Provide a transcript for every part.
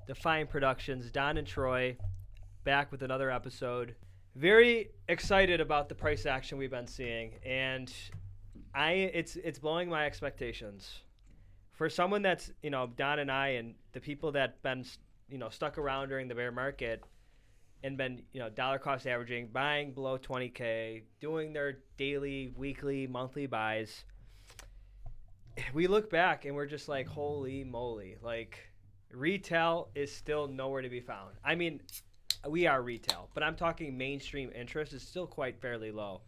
Define Productions, Don and Troy, back with another episode. Very excited about the price action we've been seeing, and it's blowing my expectations. For someone that's Don and I and the people that been stuck around during the bear market and been dollar cost averaging, buying below 20K, doing their daily, weekly, monthly buys. We look back and we're just like, holy moly! Like, retail is still nowhere to be found. I mean, we are retail, but I'm talking mainstream interest is still quite fairly low,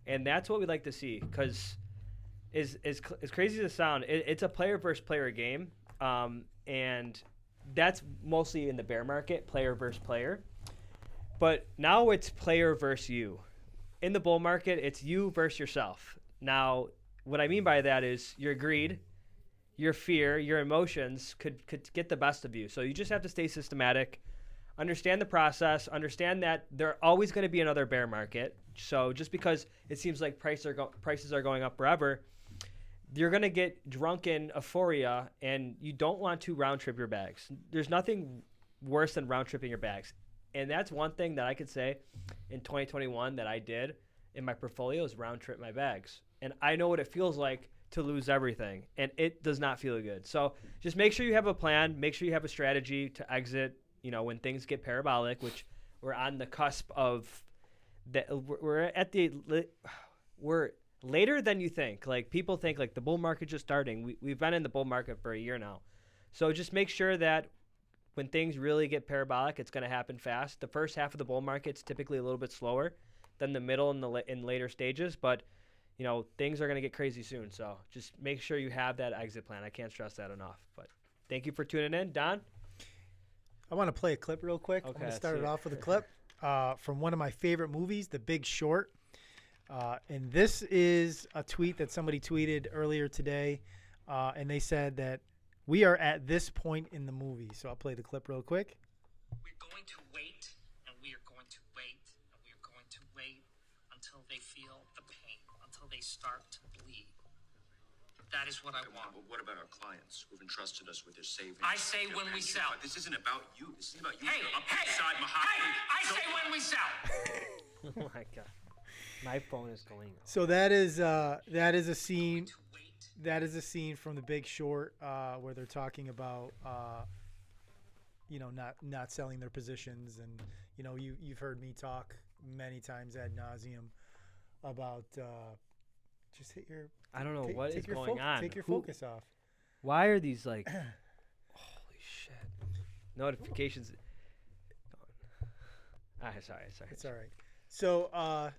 and that's what we like to see. Because as crazy as it sounds, it's a player versus player game, and that's mostly in the bear market, player versus player. But now it's player versus you. In the bull market, it's you versus yourself. Now, what I mean by that is your greed, your fear, your emotions could get the best of you. So you just have to stay systematic, understand the process, understand that there's always going to be another bear market. So just because it seems like prices are going up forever, you're going to get drunk in euphoria, and you don't want to round trip your bags. There's nothing worse than round tripping your bags. And that's one thing that I could say in 2021 that I did in my portfolio is round trip my bags. And I know what it feels like to lose everything, and it does not feel good. So just make sure you have a plan, make sure you have a strategy to exit, when things get parabolic, which we're on the cusp of. We're later than you think. Like, people think like the bull market just starting. We've been in the bull market for a year now. So just make sure that when things really get parabolic, it's going to happen fast. The first half of the bull market's typically a little bit slower than the middle and in later stages, but things are going to get crazy soon. So just make sure you have that exit plan. I can't stress that enough. But thank you for tuning in. Don? I want to play a clip real quick. Okay, I'm going to start it off with a clip from one of my favorite movies, The Big Short. And this is a tweet that somebody tweeted earlier today. And they said that we are at this point in the movie. So I'll play the clip real quick. We're going to wait, and we are going to wait, and we are going to wait until they feel the pain, until they start to bleed. That is what I want. But what about our clients who've entrusted us with their savings? I say when we sell. This isn't about you. This is about you. Hey, up beside hey, Mahogany. I say when we sell. Oh my God. My phone is going off. So that is a scene. That is a scene from The Big Short where they're talking about not selling their positions, and you've heard me talk many times ad nauseum about just hit your. I don't know what is going on. Take your focus off. Why are these like? Holy shit! Notifications. Sorry. It's all right. So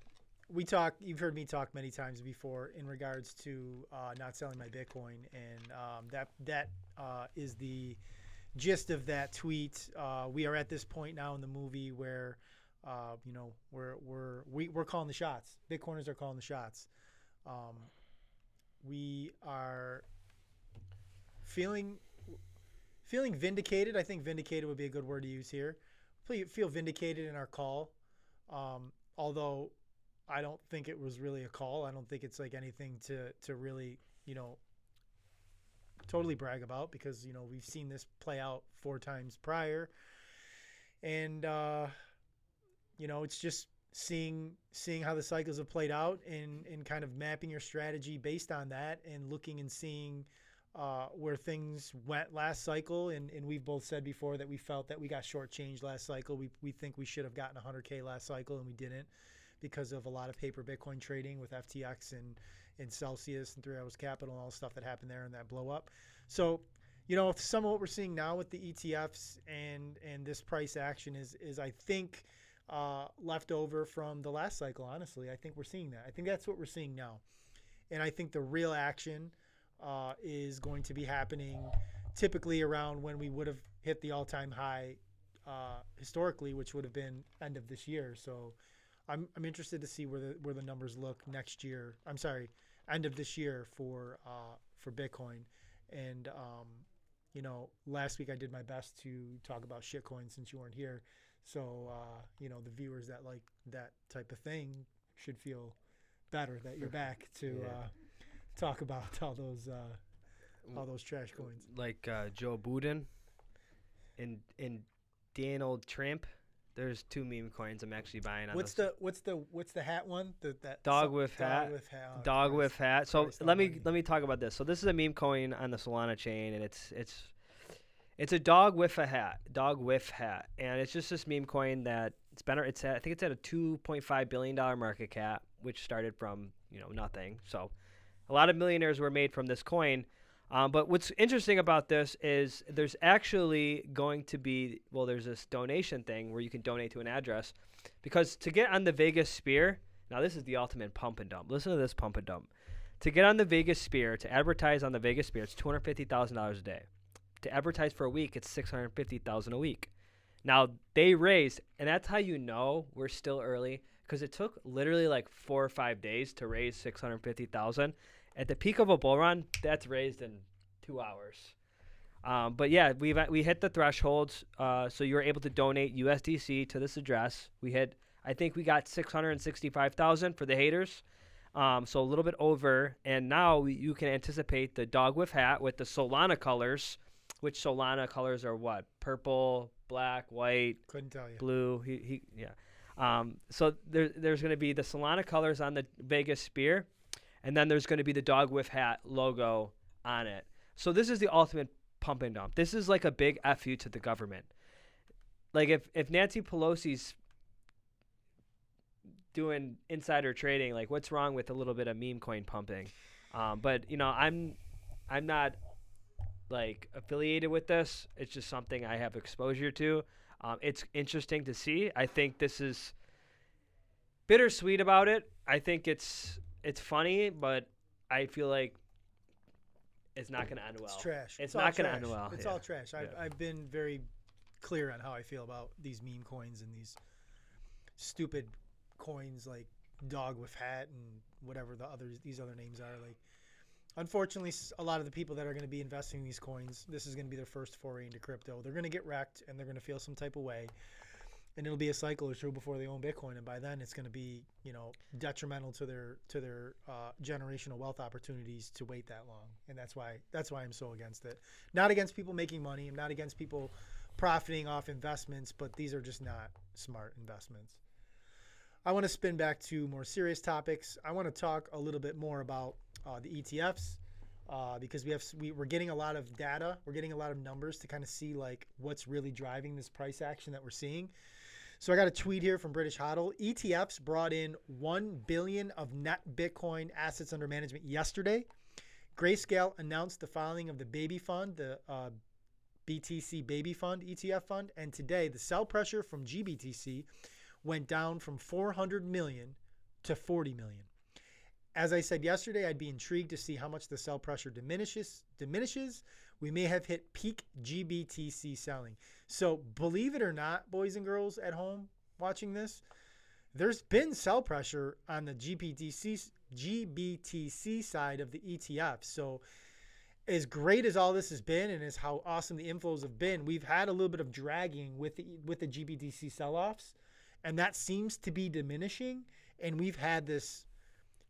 you've heard me talk many times before in regards to not selling my Bitcoin, and that is the gist of that tweet. We are at this point now in the movie where we're calling the shots. Bitcoiners are calling the shots. We are feeling vindicated. I think vindicated would be a good word to use here. Feel vindicated in our call, although I don't think it was really a call. I don't think it's like anything to really, totally brag about, because, we've seen this play out 4 times prior. And, it's just seeing how the cycles have played out and kind of mapping your strategy based on that, and looking and seeing where things went last cycle. And we've both said before that we felt that we got shortchanged last cycle. We think we should have gotten 100K last cycle, and we didn't, because of a lot of paper Bitcoin trading with FTX and Celsius and 3 Hours Capital and all the stuff that happened there and that blow up. So, some of what we're seeing now with the ETFs and this price action is I think left over from the last cycle, honestly. I think we're seeing that. I think that's what we're seeing now. And I think the real action is going to be happening typically around when we would have hit the all-time high historically, which would have been end of this year. So I'm interested to see where the numbers look next year. I'm sorry, end of this year for Bitcoin. And last week I did my best to talk about shitcoin since you weren't here. So the viewers that like that type of thing should feel better that you're back to talk about all those trash coins. Like Joe Budden in Donald Trump. There's 2 meme coins I'm actually buying on What's this. what's the hat one? That Dog with hat. Dog with hat. Oh, Dog with hat. So Christ let me almighty. talk about this. So this is a meme coin on the Solana chain, and it's a dog with a hat. Dog with hat, and it's just this meme coin that it's better. I think it's at a $2.5 billion market cap, which started from nothing. So a lot of millionaires were made from this coin. But what's interesting about this is there's actually going to be, there's this donation thing where you can donate to an address, because to get on the Vegas Sphere, now this is the ultimate pump and dump. Listen to this pump and dump. To get on the Vegas Sphere, to advertise on the Vegas Sphere, it's $250,000 a day. To advertise for a week, it's $650,000 a week. Now they raised, and that's how you know we're still early, because it took literally like 4 or 5 days to raise $650,000. At the peak of a bull run, that's raised in 2 hours. But yeah, we hit the thresholds. So you were able to donate USDC to this address. I think we got 665,000 for the haters. So a little bit over. And now you can anticipate the dog with hat with the Solana colors, which Solana colors are what? Purple, black, white, Couldn't tell you. blue. So there's going to be the Solana colors on the Vegas Sphere. And then there's going to be the dog with hat logo on it. So this is the ultimate pump and dump. This is like a big FU to the government. Like if Nancy Pelosi's doing insider trading, like what's wrong with a little bit of meme coin pumping? But I'm not like affiliated with this. It's just something I have exposure to. It's interesting to see. I think this is bittersweet about it. I think it's funny, but I feel like it's not going to end well. It's trash. It's all not going to trash. end well. It's yeah. all trash. I've been very clear on how I feel about these meme coins and these stupid coins like dog with hat and whatever these other names are. Like, unfortunately, a lot of the people that are going to be investing in these coins, this is going to be their first foray into crypto. They're going to get wrecked and they're going to feel some type of way. And it'll be a cycle or two before they own Bitcoin, and by then it's going to be, detrimental to their generational wealth opportunities to wait that long. And that's why I'm so against it. Not against people making money. I'm not against people profiting off investments, but these are just not smart investments. I want to spin back to more serious topics. I want to talk a little bit more about the ETFs because we're getting a lot of data. We're getting a lot of numbers to kind of see like what's really driving this price action that we're seeing. So I got a tweet here from British Hodl. ETFs brought in $1 billion of net Bitcoin assets under management yesterday. Grayscale announced the filing of the baby fund, the BTC Baby Fund ETF fund, and today the sell pressure from GBTC went down from 400 million to 40 million. As I said yesterday, I'd be intrigued to see how much the sell pressure diminishes. We may have hit peak GBTC selling. So believe it or not, boys and girls at home watching this, there's been sell pressure on the GBTC side of the ETF. So as great as all this has been and as how awesome the inflows have been, we've had a little bit of dragging with the GBTC sell-offs, and that seems to be diminishing. And we've had this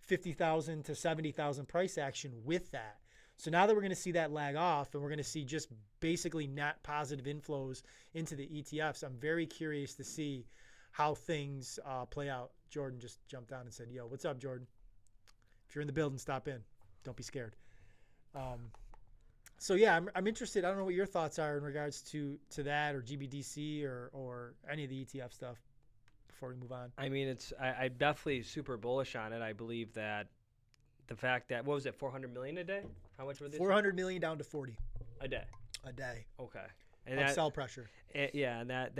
50,000 to 70,000 price action with that. So now that we're going to see that lag off and we're going to see just basically net positive inflows into the ETFs, I'm very curious to see how things play out. Jordan just jumped on and said, yo, what's up, Jordan? If you're in the building, stop in. Don't be scared. So yeah, I'm interested. I don't know what your thoughts are in regards to that or GBDC or any of the ETF stuff before we move on. I mean, I'm definitely super bullish on it. I believe that the fact that, what was it, 400 million a day? How much were these? 400 million down to 40 a day. a day. Okay. And that sell pressure. Yeah, and that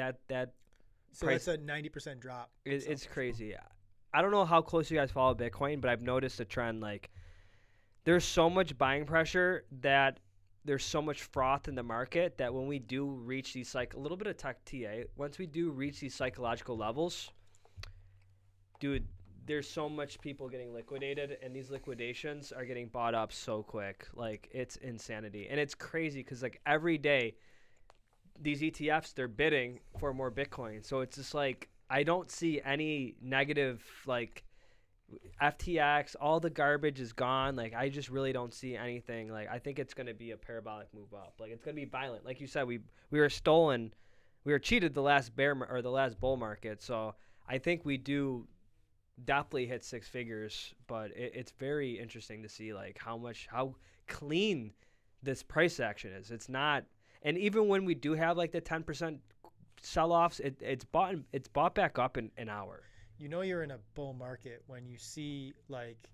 So price, that's a 90% drop. it's crazy. I don't know how close you guys follow Bitcoin, but I've noticed a trend. Like, there's so much buying pressure that there's so much froth in the market that when we do reach these a little bit of tech TA, once we do reach these psychological levels, dude, there's so much people getting liquidated, and these liquidations are getting bought up so quick. Like, it's insanity. And it's crazy because, like, every day these ETFs, they're bidding for more Bitcoin. So it's just like, I don't see any negative, like, FTX, all the garbage is gone. Like, I just really don't see anything. Like, I think it's going to be a parabolic move up. Like, it's going to be violent. Like you said, we were stolen, we were cheated the last the last bull market. So I think we do definitely hit six figures. But it's very interesting to see like how clean this price action is. It's not, and even when we do have like the 10% sell-offs, it's bought back up in an hour. You know you're in a bull market when you see like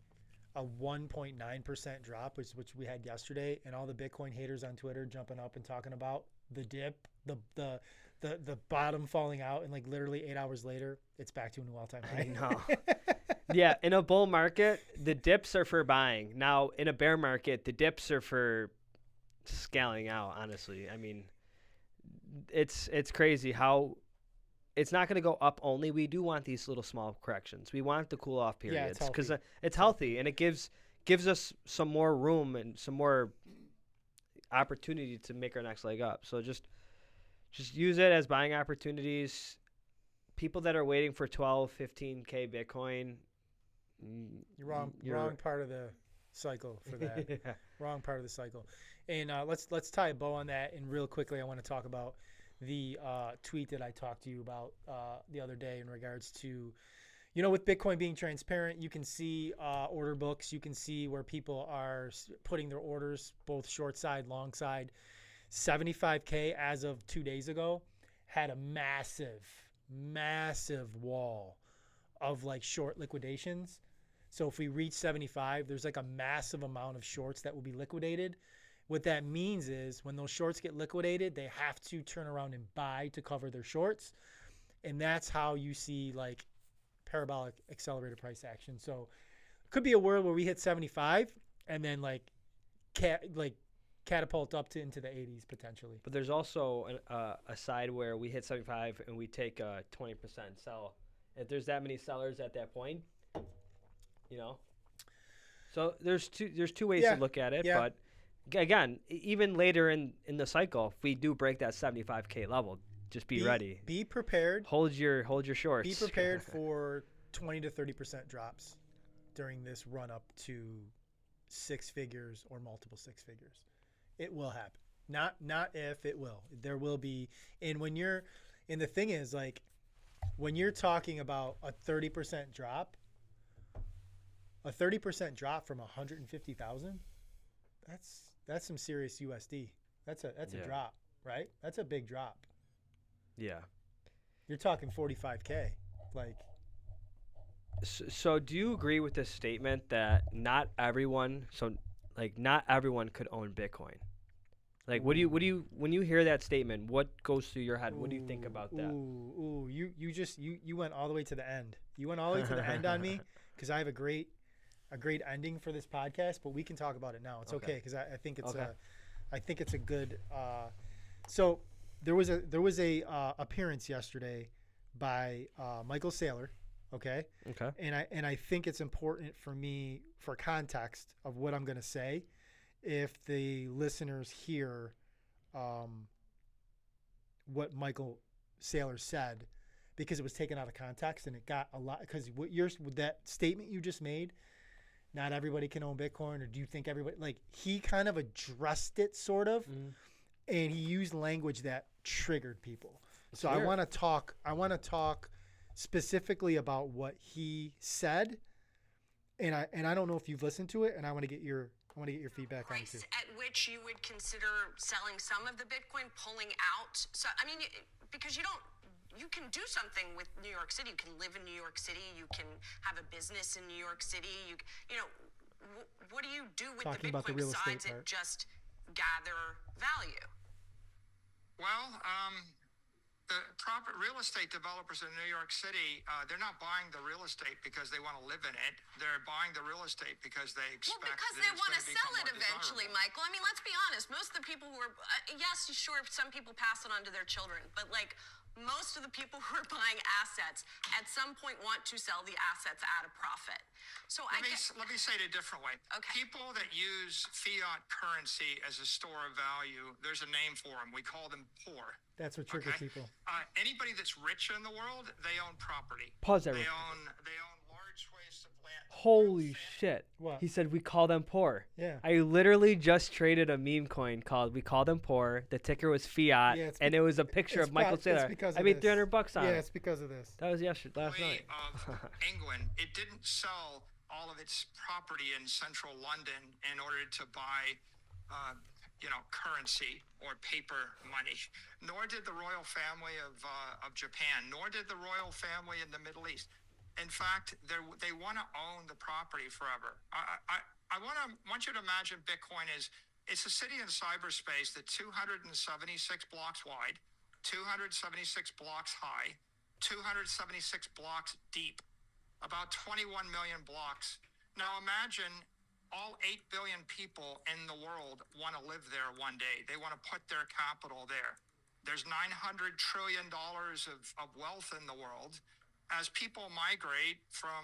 a 1.9% drop, which we had yesterday, and all the Bitcoin haters on Twitter jumping up and talking about the dip, the bottom falling out, and like literally 8 hours later, it's back to a new all-time high. I know. Yeah, in a bull market, the dips are for buying. Now, in a bear market, the dips are for scaling out, honestly. I mean, it's crazy how it's not going to go up only. We do want these little small corrections. We want the cool off periods because it's healthy and it gives us some more room and some more opportunity to make our next leg up. So just use it as buying opportunities. People that are waiting for 12, 15K Bitcoin. You're wrong. Wrong part of the cycle for that. Yeah. Wrong part of the cycle. And let's tie a bow on that. And real quickly, I want to talk about the tweet that I talked to you about the other day in regards to, with Bitcoin being transparent, you can see order books. You can see where people are putting their orders, both short side, long side. 75K as of 2 days ago had a massive wall of like short liquidations. So if we reach 75, there's like a massive amount of shorts that will be liquidated. What that means is when those shorts get liquidated, they have to turn around and buy to cover their shorts. And that's how you see like parabolic accelerated price action. So it could be a world where we hit 75 and then like catapult up into the 80s potentially. But there's also a side where we hit 75 and we take a 20% sell. If there's that many sellers at that point, So there's two ways to look at it. Yeah. But again, even later in the cycle, if we do break that 75K level, just be ready. Be prepared. Hold your shorts. Be prepared for 20 to 30% drops during this run up to six figures or multiple six figures. It will happen. Not if, it will. There will be. And the thing is, like, when you're talking about a 30% drop, from 150,000, that's some serious USD. That's a drop, right? That's a big drop. Yeah. You're talking 45K. Like, so do you agree with this statement that not everyone could own Bitcoin? Like, what do you when you hear that statement, what goes through your head? What do you think about that? You went all the way to the end. You went all the way to the end on me because I have a great ending for this podcast, but we can talk about it now. It's okay because I think it's a good. So there was a appearance yesterday by Michael Saylor. Okay. And I think it's important for me, for context of what I'm going to say, if the listeners hear what Michael Saylor said, because it was taken out of context and it got a lot. Because with that statement you just made, not everybody can own Bitcoin, or do you think everybody? Like, he kind of addressed it, sort of, and he used language that triggered people. So I want to talk specifically about what he said, and I don't know if you've listened to it, and I want to get your feedback on it too. Price at which you would consider selling some of the Bitcoin, pulling out. So I mean, because you can do something with New York City. You can live in New York City. You can have a business in New York City. What do you do with Talking the about the Bitcoin real estate besides it part. just gather value? Well, the real estate developers in New York City, they're not buying the real estate because they want to live in it. They're buying the real estate because they expect Because that they it's want going to to sell become it more eventually, desirable. Michael. I mean, let's be honest. Most of the people who are, yes, sure, some people pass it on to their children, but like most of the people who are buying assets at some point want to sell the assets at a profit. So Let me say it a different way. Okay. People that use fiat currency as a store of value, there's a name for them. We call them poor. That's what triggers Okay? people. Anybody that's rich in the world, they own property. Pause there. They own large wastes of land. Holy shit. What? He said we call them poor. Yeah. I literally just traded a meme coin called We Call Them Poor. The ticker was fiat, Yeah, it's and it was a picture it's of Michael pro- it's Saylor. because I of made this. $300 on Yeah, it. it's because of this. That was last night. Of England, it didn't sell all of its property in central London in order to buy, currency or paper money. Nor did the royal family of Japan. Nor did the royal family in the Middle East. In fact, they want to own the property forever. I want you to imagine Bitcoin it's a city in cyberspace that's 276 blocks wide, 276 blocks high, 276 blocks deep, about 21 million blocks. Now imagine all 8 billion people in the world want to live there one day. They want to put their capital there. There's $900 trillion of wealth in the world. As people migrate from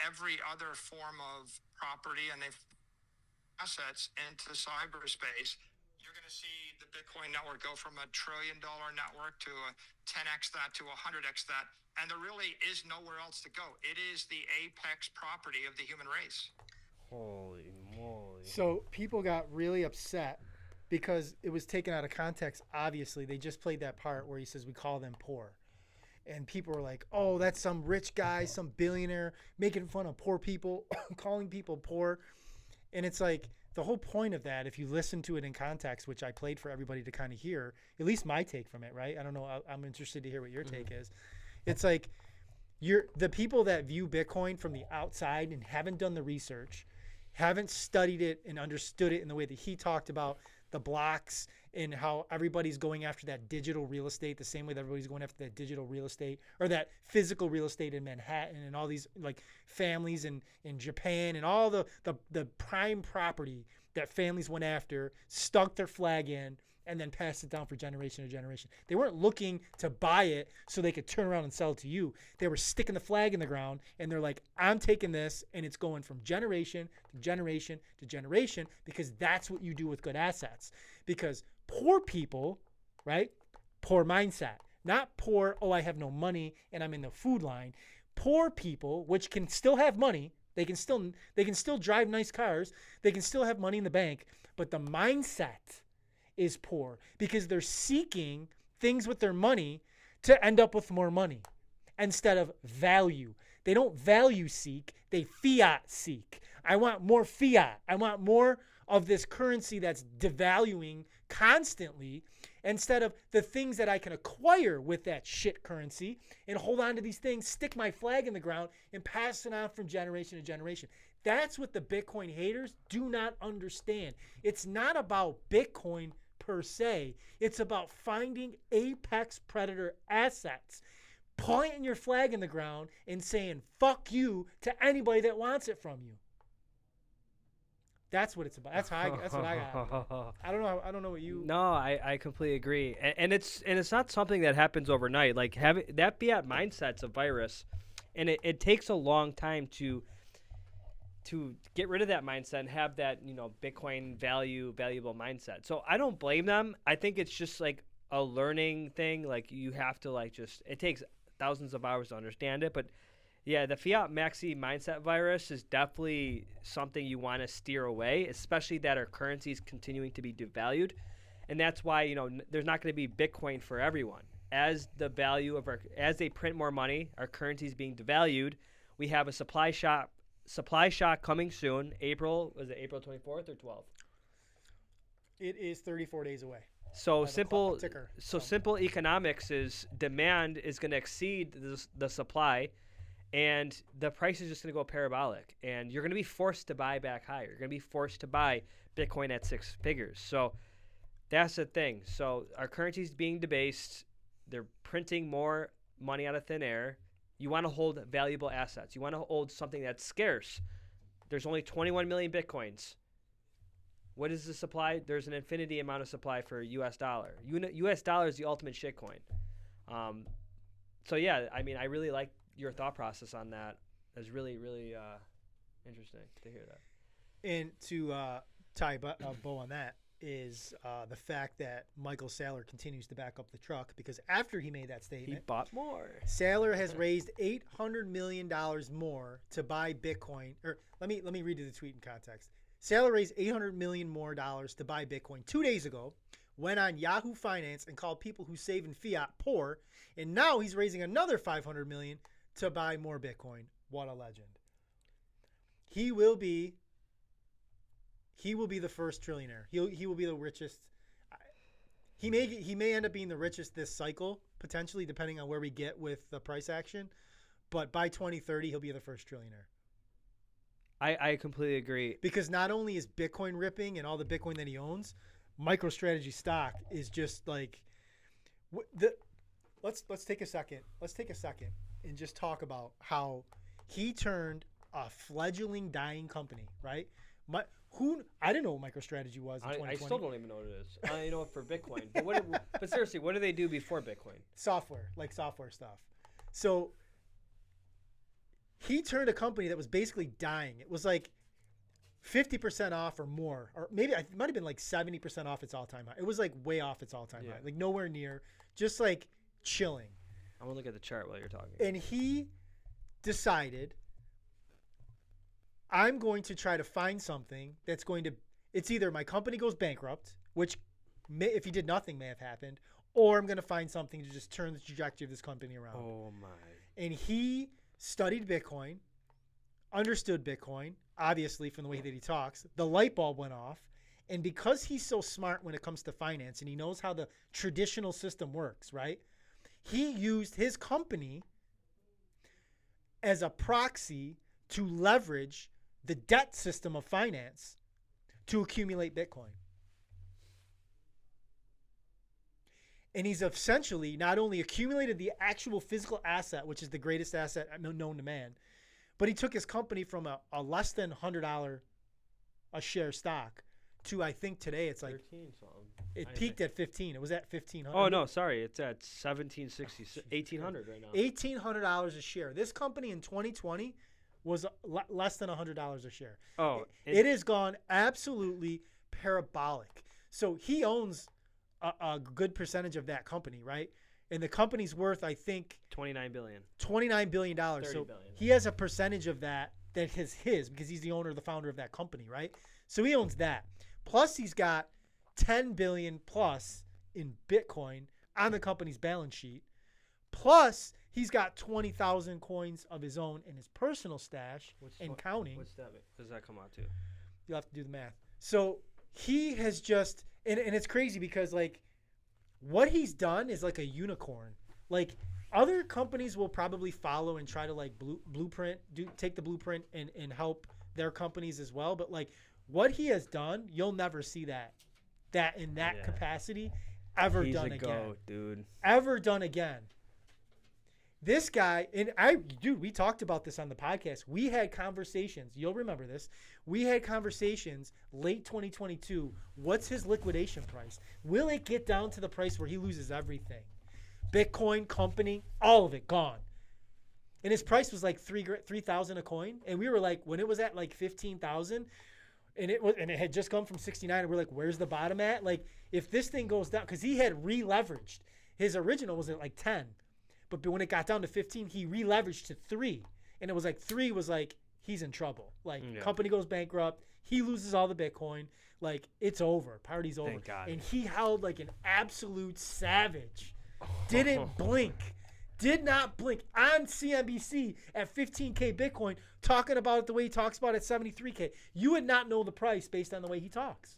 every other form of property and assets into cyberspace, you're going to see the Bitcoin network go from a $1 trillion network to a 10x that to 100x that. And there really is nowhere else to go. It is the apex property of the human race. Holy moly. So people got really upset because it was taken out of context. Obviously, they just played that part where he says we call them poor. And people were like, oh, that's some rich guy, some billionaire making fun of poor people, calling people poor. And it's like the whole point of that, if you listen to it in context, which I played for everybody to kind of hear, at least my take from it, right? I don't know. I'm interested to hear what your take is. It's like the people that view Bitcoin from the outside and haven't done the research, haven't studied it and understood it in the way that he talked about the blocks and how everybody's going after that digital real estate the same way that everybody's going after that digital real estate or that physical real estate in Manhattan and all these like families in Japan and all the prime property that families went after, stuck their flag in, and then passed it down for generation to generation. They weren't looking to buy it so they could turn around and sell it to you. They were sticking the flag in the ground, and they're like, I'm taking this, and it's going from generation to generation to generation because that's what you do with good assets. Because poor people, right, poor mindset, not poor, oh, I have no money and I'm in the food line. Poor people, which can still have money, they can still drive nice cars, they can still have money in the bank, but the mindset is poor because they're seeking things with their money to end up with more money instead of value. They don't value seek, they fiat seek. I want more fiat. I want more of this currency that's devaluing constantly instead of the things that I can acquire with that shit currency and hold on to these things, stick my flag in the ground and pass it on from generation to generation. That's what the Bitcoin haters do not understand. It's not about Bitcoin per se. It's about finding apex predator assets, planting your flag in the ground and saying fuck you to anybody that wants it from you. That's what it's about. That's what I got. I don't know what you. No, I completely agree, and it's not something that happens overnight. Like having that fiat mindset's a virus, and it takes a long time to get rid of that mindset and have that Bitcoin valuable mindset. So I don't blame them. I think it's just like a learning thing. Like you have to it takes thousands of hours to understand it, but. Yeah, the fiat maxi mindset virus is definitely something you want to steer away, especially that our currency is continuing to be devalued. And that's why, there's not going to be Bitcoin for everyone. As the value of as they print more money, our currency is being devalued. We have a supply shock coming soon. Was it April 24th or 12th? It is 34 days away. So simple ticker. Simple economics is demand is going to exceed the supply. And the price is just going to go parabolic. And you're going to be forced to buy back higher. You're going to be forced to buy Bitcoin at 6 figures. So that's the thing. So our currency is being debased. They're printing more money out of thin air. You want to hold valuable assets. You want to hold something that's scarce. There's only 21 million Bitcoins. What is the supply? There's an infinity amount of supply for US dollar. US dollar is the ultimate shitcoin. So yeah, I mean, I really like your thought process on that. Is really, really interesting to hear that. And to tie a bow on that, is the fact that Michael Saylor continues to back up the truck, because after he made that He statement, bought more. Saylor has raised $800 million more to buy Bitcoin. Or let me read you the tweet in context. Saylor raised $800 million more to buy Bitcoin 2 days ago, went on Yahoo Finance and called people who save in fiat poor, and now he's raising another $500 million to buy more Bitcoin. What a legend. He will be the first trillionaire. He will be the richest. He may end up being the richest this cycle, potentially, depending on where we get with the price action. But by 2030, he'll be the first trillionaire. I completely agree. Because not only is Bitcoin ripping and all the Bitcoin that he owns, MicroStrategy stock is just like let's take a second. Let's take a second and just talk about how he turned a fledgling dying company, right? I didn't know what MicroStrategy was in 2020. I still don't even know what it is. I know it for Bitcoin. But seriously, what do they do before Bitcoin? Software stuff. So he turned a company that was basically dying. It was like 50% off or more, or maybe it might have been like 70% off its all-time high. It was like way off its all-time high, like nowhere near, just like chilling. I'm gonna look at the chart while you're talking. And he decided, I'm going to try to find something that's going to, it's either my company goes bankrupt, which if he did nothing may have happened, or I'm going to find something to just turn the trajectory of this company around. Oh my. And he studied Bitcoin, understood Bitcoin, obviously from the way that he talks. The light bulb went off. And because he's so smart when it comes to finance and he knows how the traditional system works, right? He used his company as a proxy to leverage the debt system of finance to accumulate Bitcoin. And he's essentially not only accumulated the actual physical asset, which is the greatest asset known to man, but he took his company from a less than $100 a share stock to, I think today it's like 13 something. It peaked at 15. It was at 1,500. Oh no, sorry, it's at 1760, 1800 right now. $1,800 a share. This company in 2020 was less than $100 a share. Oh, it has gone absolutely parabolic. So he owns a good percentage of that company, right? And the company's worth, I think, $29 billion. $29 billion. So billion. he has a percentage of that is his because he's the owner, the founder of that company, right? So he owns that. Plus, he's got $10 billion plus in Bitcoin on the company's balance sheet. Plus, he's got 20,000 coins of his own in his personal stash counting. What's that? Does that come out to? You'll have to do the math. So he has just, and it's crazy because like what he's done is like a unicorn. Like other companies will probably follow and try to like take the blueprint and help their companies as well. But like what he has done, you'll never see that in that capacity ever done again. He's a goat, dude. Ever done again. This guy, we talked about this on the podcast. We had conversations. You'll remember this. We had conversations late 2022. What's his liquidation price? Will it get down to the price where he loses everything? Bitcoin, company, all of it gone. And his price was like $3,000 a coin. And we were like, when it was at like 15,000, and it had just come from 69, and we're like, where's the bottom at? Like, if this thing goes down, because he had re-leveraged. His original was at like 10. But when it got down to 15, he re-leveraged to 3. And it was like 3 was like, he's in trouble. Like, company goes bankrupt. He loses all the Bitcoin. Like, it's over. Party's over. Thank God. And he held like an absolute savage. Didn't blink. Did not blink on CNBC at 15K Bitcoin, talking about it the way he talks about it at 73K. You would not know the price based on the way he talks.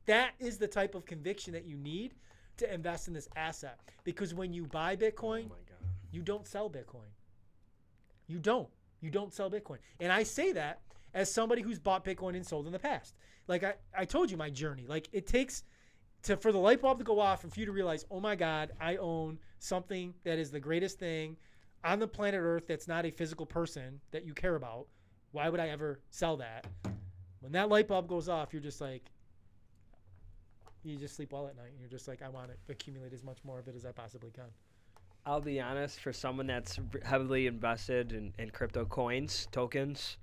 That is the type of conviction that you need to invest in this asset. Because when you buy Bitcoin, you don't sell Bitcoin. You don't sell Bitcoin. And I say that as somebody who's bought Bitcoin and sold in the past. Like I told you my journey. Like it takes for the light bulb to go off and for you to realize, oh my God, I own something that is the greatest thing on the planet Earth that's not a physical person that you care about. Why would I ever sell that? When that light bulb goes off, you're just like, you just sleep well at night. And you're just like, I want to accumulate as much more of it as I possibly can. I'll be honest, for someone that's heavily invested in crypto coins, tokens,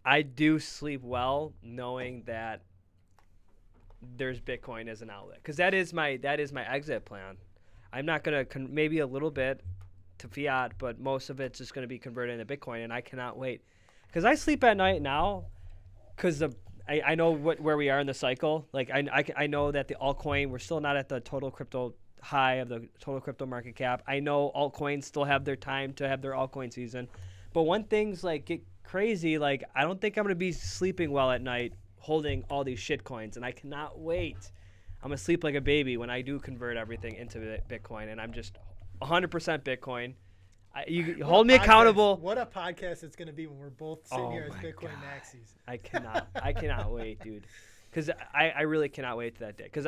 I do sleep well knowing that there's Bitcoin as an outlet, because that is my exit plan. I'm not gonna maybe a little bit to fiat, but most of it's just gonna be converted into Bitcoin, and I cannot wait, because I sleep at night now, because I know where we are in the cycle. Like I know that the altcoin, we're still not at the total crypto high of the total crypto market cap. I know altcoins still have their time to have their altcoin season, but when things like get crazy, like I don't think I'm gonna be sleeping well at night holding all these shit coins, and I cannot wait. I'm gonna sleep like a baby when I do convert everything into Bitcoin, and I'm just 100% Bitcoin. You hold me accountable. What a podcast it's gonna be when we're both sitting here as my Bitcoin God. maxis. I cannot wait, dude. Because I really cannot wait to that day. Because,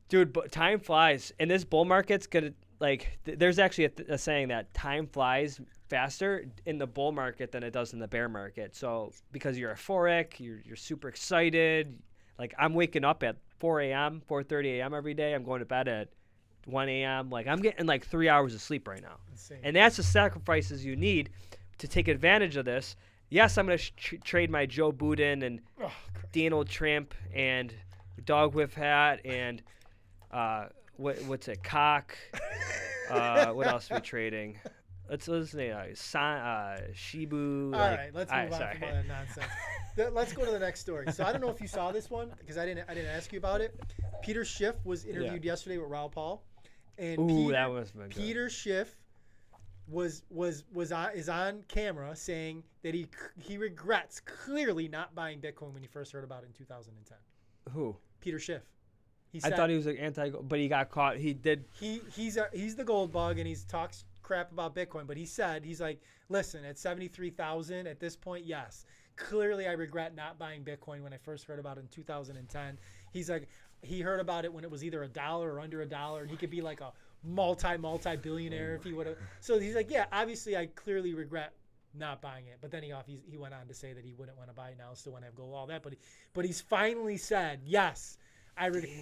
dude, but time flies, and this bull market's gonna there's actually a saying that time flies faster in the bull market than it does in the bear market. So because you're euphoric, you're super excited. Like I'm waking up at 4 a.m., 4:30 a.m. every day. I'm going to bed at 1 a.m. Like I'm getting like 3 hours of sleep right now. Insane. And that's the sacrifices you need to take advantage of this. Yes, I'm going to trade my Joe Budden and Donald Trump and Dog Whiff Hat and what's it, Cock. What else are we trading? Let's name Shibu. All right, let's move on from all that nonsense. Let's go to the next story. So I don't know if you saw this one because I didn't ask you about it. Peter Schiff was interviewed yesterday with Raul Paul, and that was good. Peter Schiff is on camera saying that he regrets clearly not buying Bitcoin when he first heard about it in 2010. Who? Peter Schiff. I thought he was like but he got caught. He did. He's the gold bug, and he's talks crap about Bitcoin. But he's like, listen, at 73,000 at this point, yes, clearly I regret not buying Bitcoin when I first heard about it in 2010. He's like, he heard about it when it was either $1 or under $1, and he could be like a multi-billionaire if he would have. So he's like, yeah, obviously I clearly regret not buying it. But then he went on to say that he wouldn't want to buy it now, still want to have gold, all that. But he's finally said, yes,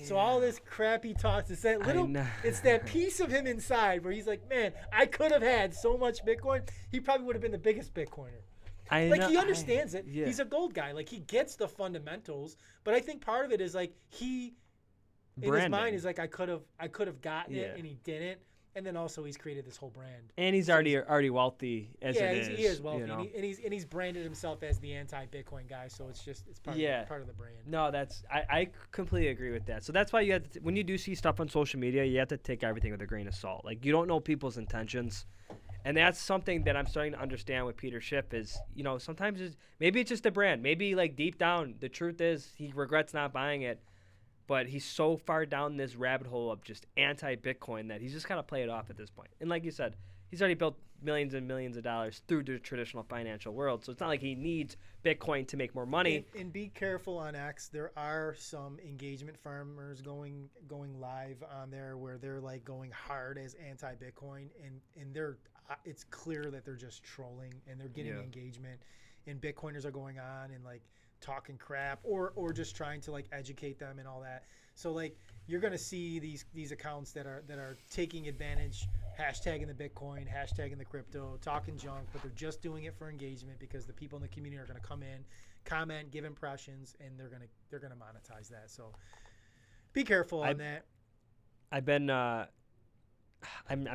so all this crappy talk, it's that piece of him inside where he's like, man, I could have had so much Bitcoin. He probably would have been the biggest Bitcoiner. He understands it. Yeah. He's a gold guy. Like he gets the fundamentals, but I think part of it is like in his mind is like I could have gotten it and he didn't. And then also he's created this whole brand. And he's already wealthy as it is. He is wealthy. You know? and he's branded himself as the anti-Bitcoin guy. So it's part of the brand. No, I completely agree with that. So that's why you have to, when you do see stuff on social media, you have to take everything with a grain of salt. Like you don't know people's intentions. And that's something that I'm starting to understand with Peter Schiff is, sometimes maybe it's just a brand. Maybe like deep down, the truth is he regrets not buying it. But he's so far down this rabbit hole of just anti-Bitcoin that he's just kind of play it off at this point. And like you said, he's already built millions and millions of dollars through the traditional financial world. So it's not like he needs Bitcoin to make more money. And be careful on X. There are some engagement farmers going live on there where they're like going hard as anti-Bitcoin, and it's clear that they're just trolling and they're getting engagement. And Bitcoiners are going on and like talking crap or just trying to like educate them and all that. So like you're gonna see these accounts that are taking advantage, hashtagging the Bitcoin, hashtagging the crypto, talking junk, but they're just doing it for engagement because the people in the community are gonna come in, comment, give impressions, and they're gonna monetize that. So be careful on that. I've been I'm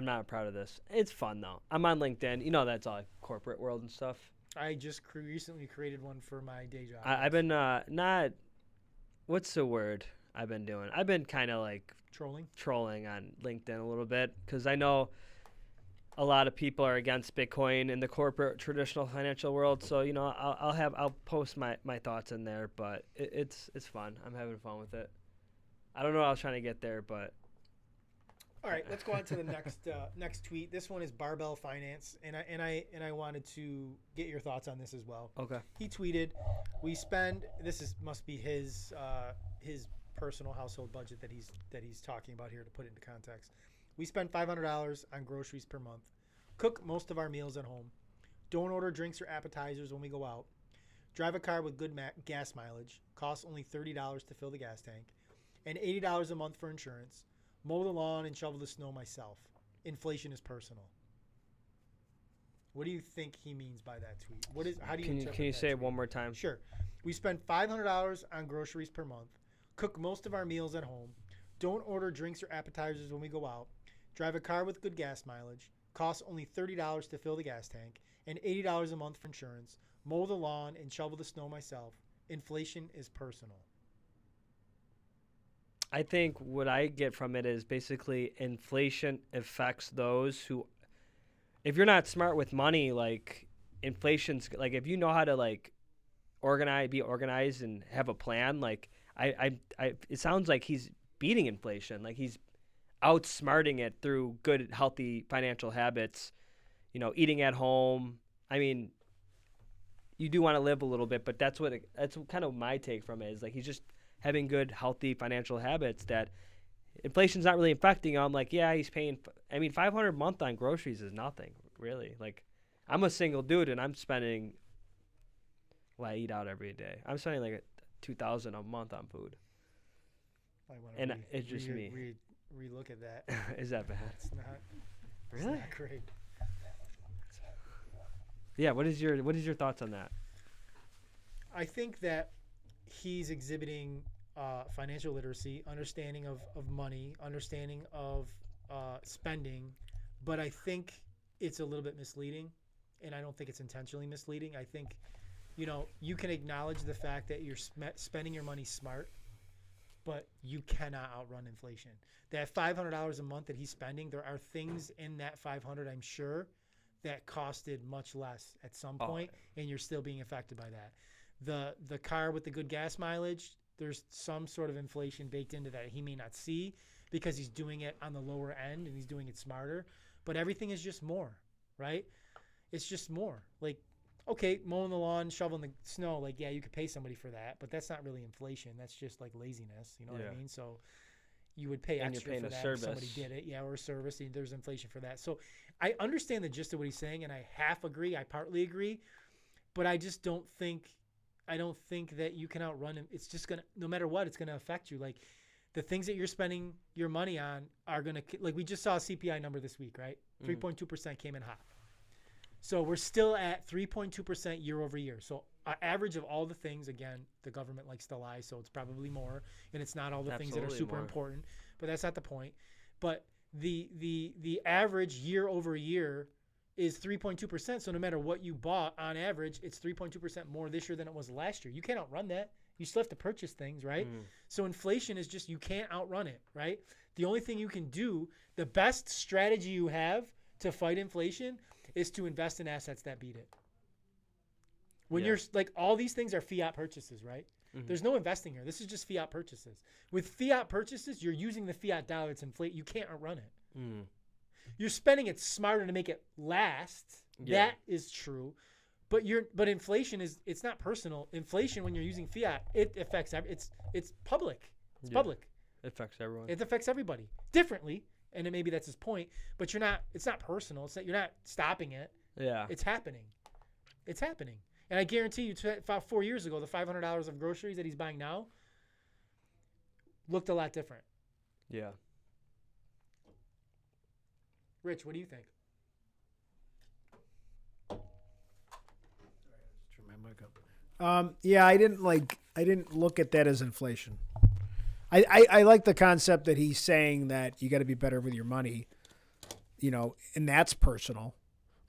not proud of this. It's fun though. I'm on LinkedIn. That's all like corporate world and stuff. I just recently created one for my day job. I've been not. What's the word I've been doing? I've been kind of like trolling on LinkedIn a little bit because I know a lot of people are against Bitcoin in the corporate traditional financial world. So I'll post my thoughts in there, but it's fun. I'm having fun with it. I don't know what I was trying to get there, but. All right, let's go on to the next tweet. This one is Barbell Finance, and I wanted to get your thoughts on this as well. Okay. He tweeted, must be his personal household budget that he's talking about here to put it into context. We spend $500 on groceries per month, cook most of our meals at home, don't order drinks or appetizers when we go out, drive a car with good gas mileage, costs only $30 to fill the gas tank, and $80 a month for insurance. Mow the lawn and shovel the snow myself. Inflation is personal. What do you think he means by that tweet? How do you Can interpret you that say it tweet? one more time? Sure. We spend $500 on groceries per month, cook most of our meals at home, don't order drinks or appetizers when we go out, drive a car with good gas mileage, costs only $30 to fill the gas tank, and $80 a month for insurance, mow the lawn and shovel the snow myself. Inflation is personal. I think what I get from it is basically inflation affects those who, if you're not smart with money, like inflation's like if you know how to like be organized and have a plan, like it sounds like he's beating inflation, like he's outsmarting it through good, healthy financial habits, eating at home. I mean, you do want to live a little bit, but that's kind of my take from it is like he's just having good, healthy financial habits that inflation's not really affecting him. Like, yeah, he's paying. I mean, $500 a month on groceries is nothing, really. Like, I'm a single dude and I'm spending. Well, I eat out every day. I'm spending like $2,000 a month on food. And it's just me. Relook at that. Is that bad? It's not. Really? It's not great. Yeah. What is your thoughts on that? I think that he's exhibiting financial literacy, understanding of money, understanding of spending, but I think it's a little bit misleading, and I don't think it's intentionally misleading. I think, you can acknowledge the fact that you're spending your money smart, but you cannot outrun inflation. That $500 a month that he's spending, there are things in that $500, I'm sure, that costed much less at some point, and you're still being affected by that. The car with the good gas mileage, there's some sort of inflation baked into that he may not see because he's doing it on the lower end and he's doing it smarter. But everything is just more, right? It's just more. Like, okay, mowing the lawn, shoveling the snow, like, yeah, you could pay somebody for that, but that's not really inflation. That's just like laziness, you know what I mean? So you would pay extra for that if somebody did it, or a service, and there's inflation for that. So I understand the gist of what he's saying, and I half agree, I partly agree, but I just don't think that you can outrun him. It's just no matter what, it's gonna affect you. Like, the things that you're spending your money on are gonna, like, we just saw a CPI number this week, right? 3.2% came in hot. So we're still at 3.2% year over year. So our average of all the things, again, the government likes to lie, so it's probably more, and it's not all the things that are super important, but that's not the point. But the average year over year is 3.2%. So no matter what you bought, on average, it's 3.2% more this year than it was last year. You can't outrun that. You still have to purchase things, right? So inflation is just, you can't outrun it, right? The only thing you can do, the best strategy you have to fight inflation is to invest in assets that beat it. When you're like, all these things are fiat purchases, right? There's no investing here. This is just fiat purchases. With fiat purchases, you're using the fiat dollar to inflate. You can't outrun it. You're spending it smarter to make it last. That is true. But inflation it's not personal. Inflation, when you're using fiat, it affects it's public. It's public. It affects everyone. It affects everybody differently, and maybe that's his point. But it's not personal. You're not stopping it. Yeah. It's happening. It's happening. And I guarantee you, about 4 years ago, the $500 of groceries that he's buying now looked a lot different. Yeah. Rich, what do you think? Turn my mic up. Yeah, I didn't look at that as inflation. I like the concept that he's saying that you got to be better with your money, and that's personal.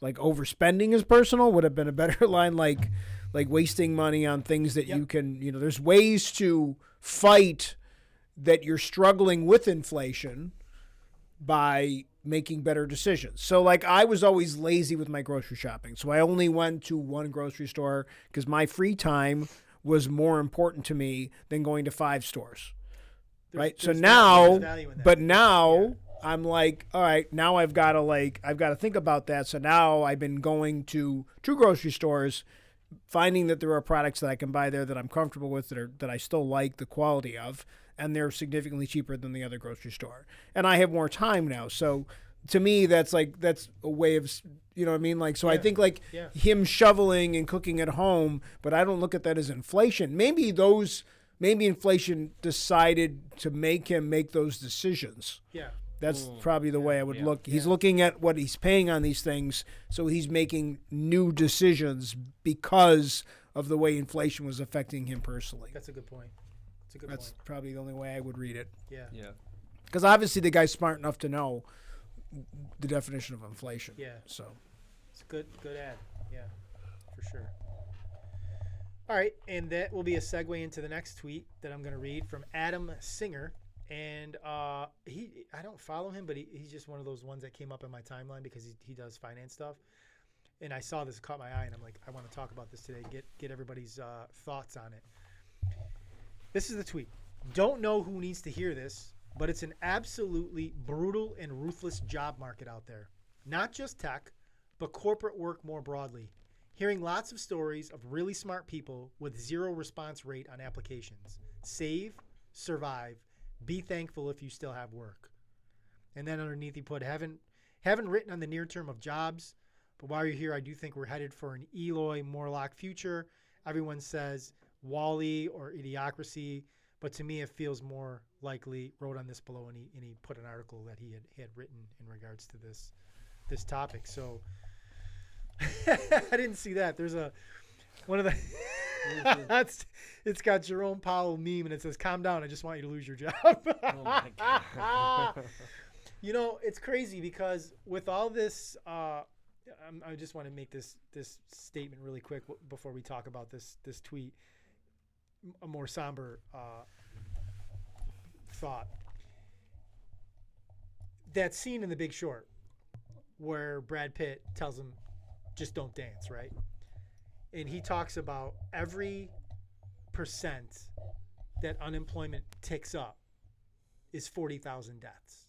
Like, overspending is personal would have been a better line. Like wasting money on things that you can, there's ways to fight that you're struggling with inflation by making better decisions. So, like, I was always lazy with my grocery shopping. So I only went to one grocery store because my free time was more important to me than going to 5 stores. Right. So now, I'm like, all right, now I've got to think about that. So now I've been going to 2 grocery stores, finding that there are products that I can buy there that I'm comfortable with, that I still like the quality of, and they're significantly cheaper than the other grocery store. And I have more time now. So to me, that's a way of, you know what I mean? Like, so I think him shoveling and cooking at home, but I don't look at that as inflation. Maybe inflation decided to make him make those decisions. Yeah. That's probably the way I would Yeah. look. He's looking at what he's paying on these things, so he's making new decisions because of the way inflation was affecting him personally. That's a good point. That's probably the only way I would read it. Yeah. Yeah. Because obviously the guy's smart enough to know the definition of inflation. Yeah. So It's a good ad. Yeah, for sure. All right, and that will be a segue into the next tweet that I'm going to read from Adam Singer. And I don't follow him, but he's just one of those ones that came up in my timeline because he does finance stuff. And I saw this, caught my eye, and I'm like, I want to talk about this today, get everybody's thoughts on it. This is the tweet. Don't know who needs to hear this, but it's an absolutely brutal and ruthless job market out there. Not just tech, but corporate work more broadly. Hearing lots of stories of really smart people with zero response rate on applications. Save, survive, be thankful if you still have work. And then underneath he put, haven't written on the near term of jobs, but while you're here, I do think we're headed for an Eloy Morlock future. Everyone says Wall-E or Idiocracy, but to me it feels more likely. Wrote on this below, and he put an article that he had written in regards to this topic. So I didn't see that. There's one of the it's got Jerome Powell meme, and it says, "Calm down. I just want you to lose your job." Oh my God. You know, it's crazy because with all this, I just want to make this statement really quick before we talk about this tweet. A more somber thought. That scene in The Big Short where Brad Pitt tells him, "Just don't dance," right? And he talks about every percent that unemployment ticks up is 40,000 deaths.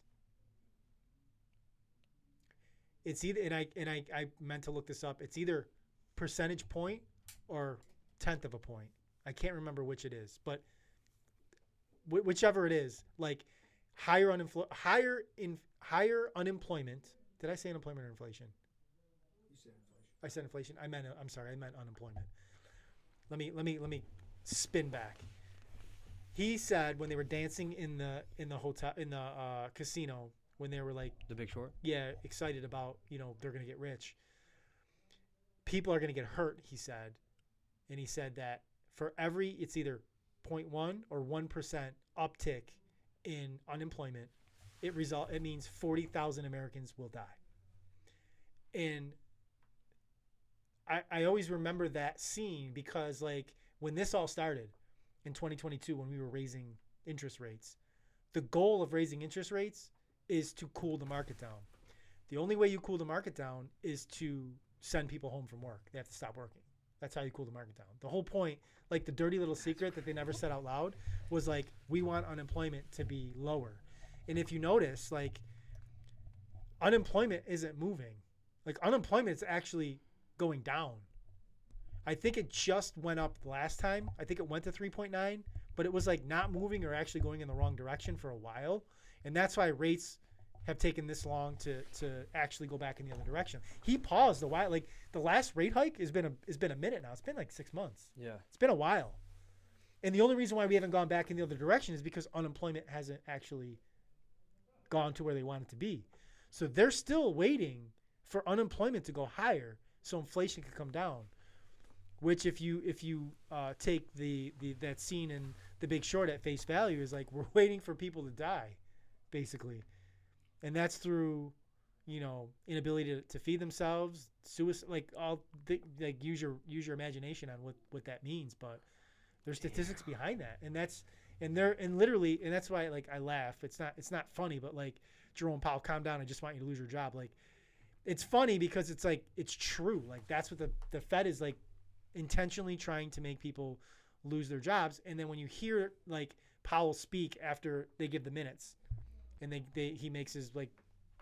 It's either, and I meant to look this up. It's either percentage point or tenth of a point. I can't remember which it is, but whichever it is, like higher unemployment. Did I say unemployment or inflation? I said inflation. I'm sorry. I meant unemployment. Let me spin back. He said when they were dancing in the hotel in the casino, when they were like The Big Short. Yeah, excited about, they're going to get rich. People are going to get hurt, he said. And he said that for it's either 0.1 or 1% uptick in unemployment, it means 40,000 Americans will die. And I always remember that scene because, like, when this all started in 2022, when we were raising interest rates, the goal of raising interest rates is to cool the market down. The only way you cool the market down is to send people home from work. They have to stop working. That's how you cool the market down. The whole point, like the dirty little secret that they never said out loud, was like, we want unemployment to be lower. And if you notice, like, unemployment isn't moving. Like, unemployment is actually going down. I think it just went up last time. I think it went to 3.9, but it was like not moving or actually going in the wrong direction for a while. And that's why rates have taken this long to actually go back in the other direction. He paused a while. Like, the last rate hike has been a minute now. It's been like 6 months. Yeah. It's been a while. And the only reason why we haven't gone back in the other direction is because unemployment hasn't actually gone to where they want it to be. So they're still waiting for unemployment to go higher so inflation can come down. Which, if you take that scene in The Big Short at face value, is like, we're waiting for people to die, basically. And that's through, inability to feed themselves, suicide, use your imagination on what that means. But there's statistics behind that, and that's why, like, I laugh. It's not funny, but like, Jerome Powell, calm down. I just want you to lose your job. Like, it's funny because it's like, it's true. Like, that's what the Fed is, like, intentionally trying to make people lose their jobs. And then when you hear, like, Powell speak after they give the minutes, and he makes his, like,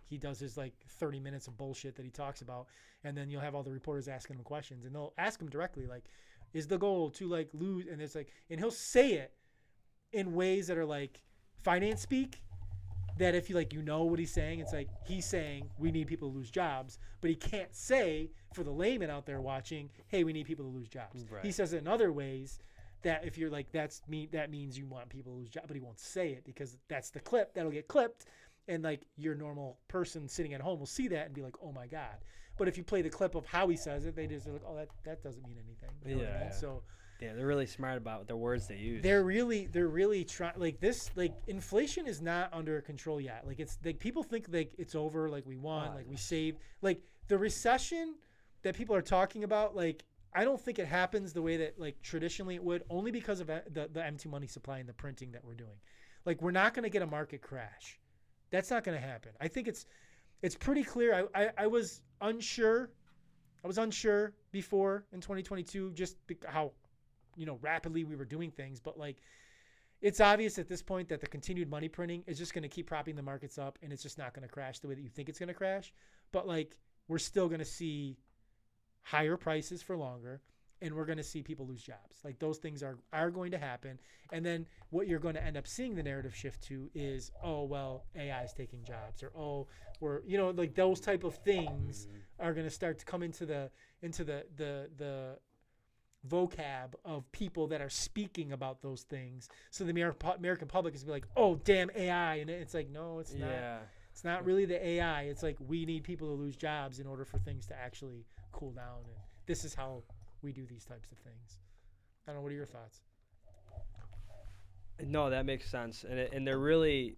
he does his, like, 30 minutes of bullshit that he talks about, and then you'll have all the reporters asking him questions, and they'll ask him directly, like, is the goal to, like, lose? And it's like, and he'll say it in ways that are like finance speak, that if you what he's saying, it's like he's saying we need people to lose jobs, but he can't say for the layman out there watching, hey, we need people to lose jobs. Right. He says it in other ways that if you're like, that means you want people to lose jobs, but he won't say it because that's the clip that'll get clipped, And like your normal person sitting at home will see that and be like, oh my God. But if you play the clip of how he says it, they just are like, oh, that doesn't mean anything. You know what I mean? So Yeah, they're really smart about the words they use. they're really trying, like this, like inflation is not under control yet. Like it's like people think like it's over, like we won, like we saved, like the recession that people are talking about. Like I don't think it happens the way that like traditionally it would, only because of the empty money supply and the printing that we're doing. Like we're not going to get a market crash. That's not going to happen. I think it's pretty clear. I was unsure. I was unsure before in 2022 just how rapidly we were doing things, but like it's obvious at this point that the continued money printing is just going to keep propping the markets up, and it's just not going to crash the way that you think it's going to crash. But like we're still going to see higher prices for longer, and we're going to see people lose jobs. Like those things are going to happen. And then what you're going to end up seeing the narrative shift to is, oh, well, AI is taking jobs, or, oh, we're, like those type of things are going to start to come into the vocab of people that are speaking about those things. So the American public is going to be like, oh, damn AI. And it's like, no, it's not. Yeah. It's not really the AI. It's like we need people to lose jobs in order for things to actually cool down. And this is how we do these types of things. I don't know. What are your thoughts? No, that makes sense, and they're really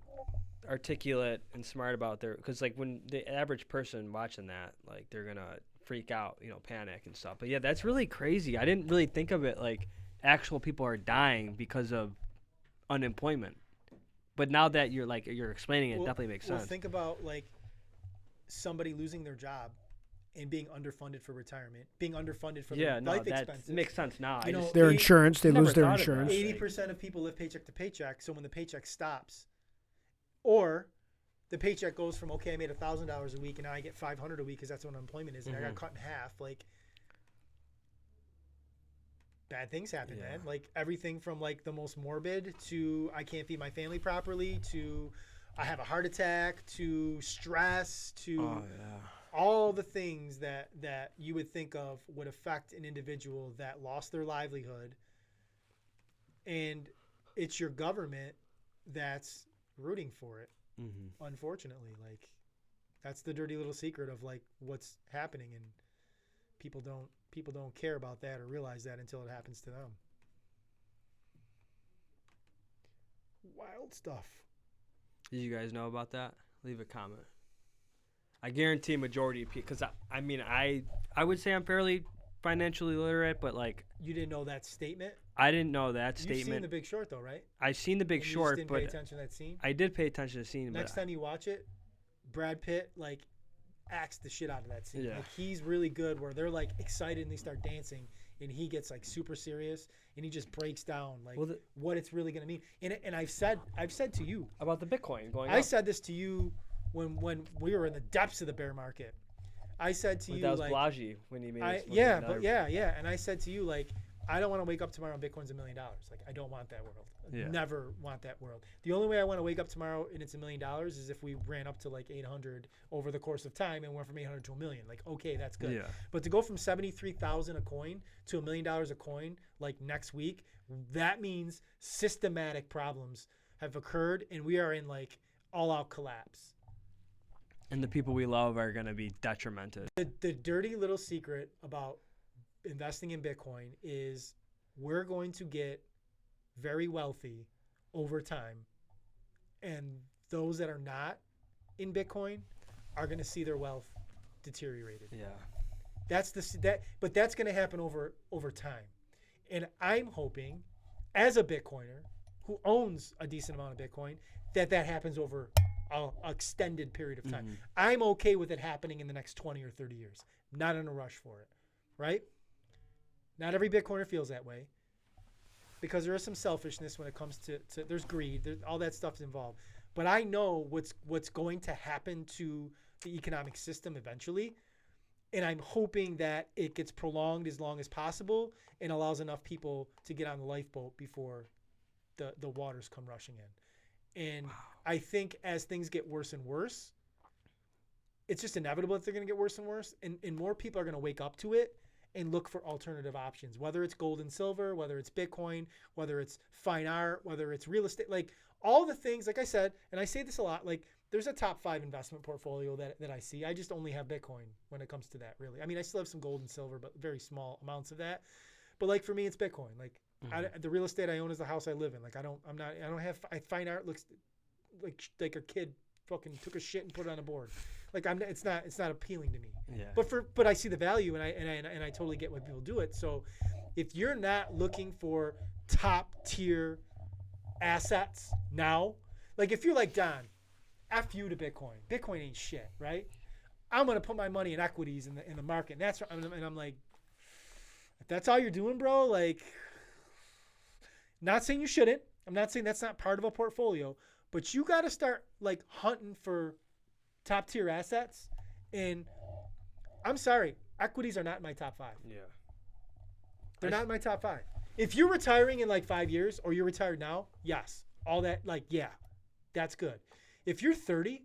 articulate and smart about because like when the average person watching that, like they're gonna freak out, panic and stuff. But yeah, that's really crazy. I didn't really think of it like actual people are dying because of unemployment. But now that you're explaining it, it definitely makes sense. Well, think about like somebody losing their job and being underfunded for retirement, being underfunded for their life expenses. It makes sense now. Their insurance, they lose their thought of that. insurance. 80% of people live paycheck to paycheck. So when the paycheck stops, or the paycheck goes from, okay, I made $1,000 a week and now I get $500 a week because that's what unemployment is, and I got cut in half. Like bad things happen, man. Like everything from like the most morbid to I can't feed my family properly to I have a heart attack to stress to all the things that you would think of would affect an individual that lost their livelihood, and it's your government that's rooting for it. Unfortunately, like that's the dirty little secret of like what's happening, and people don't care about that or realize that until it happens to them. Wild stuff. Did you guys know about that? Leave a comment. I guarantee majority of people, because I would say I'm fairly financially literate, but like You didn't know that statement? I didn't know that You've statement. seen The Big Short though, right? I've seen The Big And you Short, just didn't but pay attention to that scene? I did pay attention to the scene. Next but time you watch it, Brad Pitt like acts the shit out of that scene. Yeah. Like he's really good where they're like excited and they start dancing and he gets like super serious and he just breaks down like what it's really going to mean. And I've said to you about the Bitcoin going I up. said this to you when we were in the depths of the bear market. I said to you that was like Balaji when he made his and I said to you like I don't want to wake up tomorrow and Bitcoin's $1 million. Like I don't want that world. Never want that world. The only way I want to wake up tomorrow and it's $1 million is if we ran up to like 800 over the course of time and went from 800 to $1 million. Like okay, that's good. Yeah. But to go from 73,000 a coin to $1 million a coin like next week, that means systematic problems have occurred and we are in like all-out collapse. And the people we love are going to be detrimented. The dirty little secret about investing in Bitcoin is we're going to get very wealthy over time, and those that are not in Bitcoin are going to see their wealth deteriorated. Yeah. But that's going to happen over time. And I'm hoping as a Bitcoiner who owns a decent amount of Bitcoin that happens over an extended period of time. I'm okay with it happening in the next 20 or 30 years. Not in a rush for it, right? Not every Bitcoiner feels that way because there is some selfishness when it comes to there's greed, all that stuff's involved. But I know what's going to happen to the economic system eventually, and I'm hoping that it gets prolonged as long as possible and allows enough people to get on the lifeboat before the waters come rushing in. And I think as things get worse and worse, it's just inevitable that they're going to get worse and worse, and more people are going to wake up to it and look for alternative options, whether it's gold and silver, whether it's Bitcoin, whether it's fine art, whether it's real estate, like all the things, like I said, and I say this a lot, like there's a top 5 investment portfolio that I see. I just only have Bitcoin when it comes to that, really. I mean, I still have some gold and silver, but very small amounts of that. But like for me, it's Bitcoin. Like the real estate I own is the house I live in. Like I don't have fine art looks like a kid fucking took a shit and put it on a board. Like it's not appealing to me. Yeah. But I see the value and I totally get why people do it. So if you're not looking for top tier assets now, like if you're like Don, F you to Bitcoin. Bitcoin ain't shit, right? I'm gonna put my money in equities in the market. And I'm like, if that's all you're doing, bro, like, not saying you shouldn't. I'm not saying that's not part of a portfolio, but you got to start like hunting for top tier assets. And I'm sorry, equities are not in my top 5. Yeah. They're not in my top 5. If you're retiring in like 5 years or you're retired now, yes, all that, like, yeah, that's good. If you're 30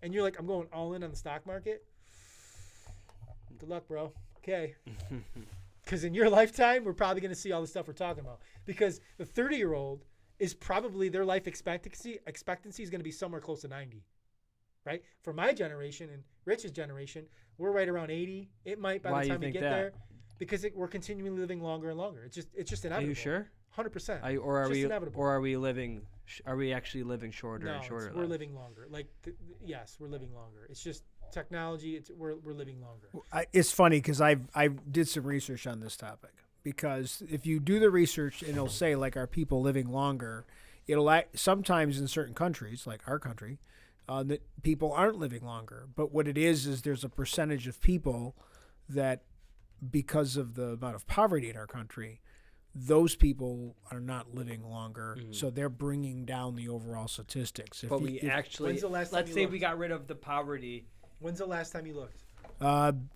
and you're like, I'm going all in on the stock market, good luck, bro. Okay. Because in your lifetime, we're probably going to see all the stuff we're talking about. Because the 30-year-old is probably their life expectancy is going to be somewhere close to 90, right? For my generation and Rich's generation, we're right around 80. It might by the time we get there, because we're continually living longer and longer. It's just inevitable. Are you sure? 100%. Are we actually living shorter and shorter? We're living longer. Like yes, we're living longer. It's just technology. We're living longer. It's funny because I did some research on this topic, because if you do the research and it'll say like, are people living longer? It'll sometimes in certain countries like our country that people aren't living longer. But what it is there's a percentage of people that, because of the amount of poverty in our country, those people are not living longer, so they're bringing down the overall statistics. But let's say we got rid of the poverty. When's the last time you looked?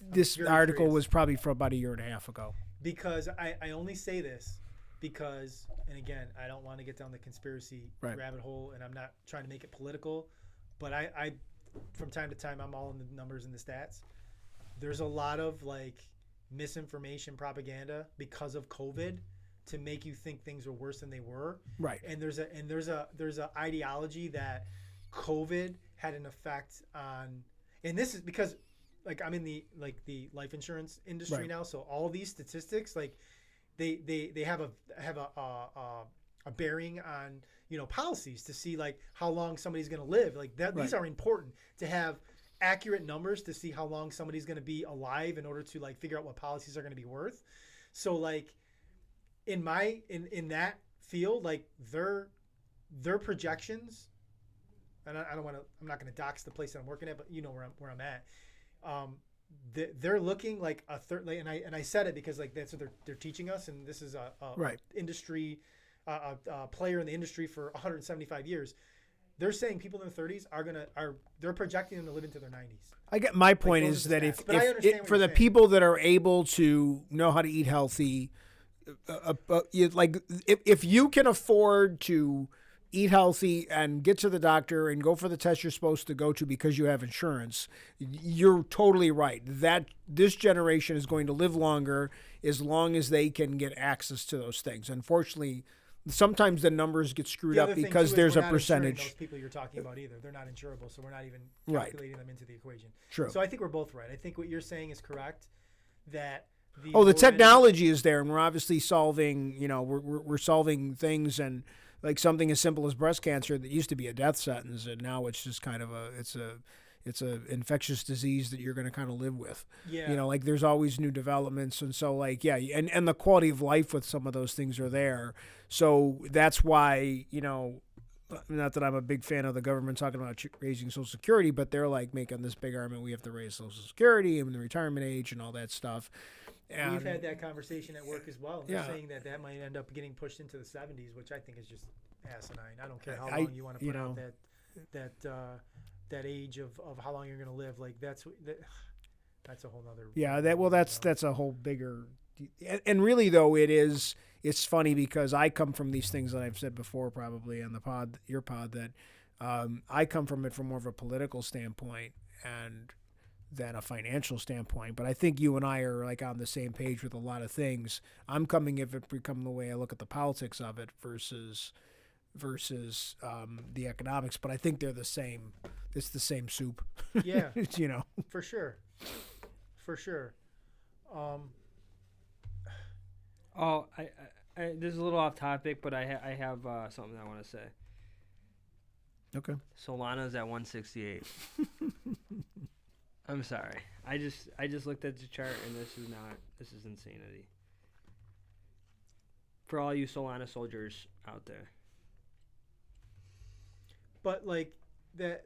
This article was probably from about a year and a half ago. Because I only say this because, and again, I don't want to get down the conspiracy rabbit hole, and I'm not trying to make it political, but I from time to time, I'm all in the numbers and the stats. There's a lot of like misinformation propaganda because of COVID to make you think things are worse than they were. Right. And there's a ideology that COVID had an effect on, and this is because like I'm in the life insurance industry now, so all these statistics like they have a bearing on policies to see like how long somebody's going to live. Like that, these are important to have accurate numbers to see how long somebody's going to be alive in order to like figure out what policies are going to be worth. So like in that field, like their projections, and I'm not going to dox the place that I'm working at, but where I'm at. They're looking like a third, and I said it because like that's what they're teaching us, and this is a industry, a player in the industry for 175 years. They're saying people in their 30s they're projecting them to live into their 90s. I get my point is that if for the people that are able to know how to eat healthy, if you can afford to eat healthy and get to the doctor and go for the test you're supposed to go to because you have insurance, you're totally right. That this generation is going to live longer as long as they can get access to those things. Unfortunately, sometimes the numbers get screwed up because there's a percentage. Those people you're talking about either. They're not insurable, so we're not even calculating them into the equation. True. So I think we're both right. I think what you're saying is correct, that the technology is there, and we're obviously solving, we're solving things, and like something as simple as breast cancer that used to be a death sentence, and now it's just kind of it's a infectious disease that you're going to kind of live with. Yeah. Like there's always new developments, and so like and the quality of life with some of those things are there. So that's why not that I'm a big fan of the government talking about raising Social Security, but they're like making this big argument we have to raise Social Security and the retirement age and all that stuff. And we've had that conversation at work as well. They're saying that might end up getting pushed into the 70s, which I think is just asinine. I don't care how long you want to put out that age of how long you're going to live. Like that's a whole nother. That's a whole bigger. And really though, it's funny because I come from these things that I've said before, probably on your pod, that I come from it from more of a political standpoint and than a financial standpoint. But I think you and I are like on the same page with a lot of things. I'm coming if it become the way I look at the politics of it versus the economics. But I think they're the same it's the same soup. Yeah. You know. For sure. For sure. Oh, this is a little off topic, but I have something I want to say. Okay. Solana's at 168. I'm sorry. I just looked at the chart and this is insanity. For all you Solana soldiers out there. But like that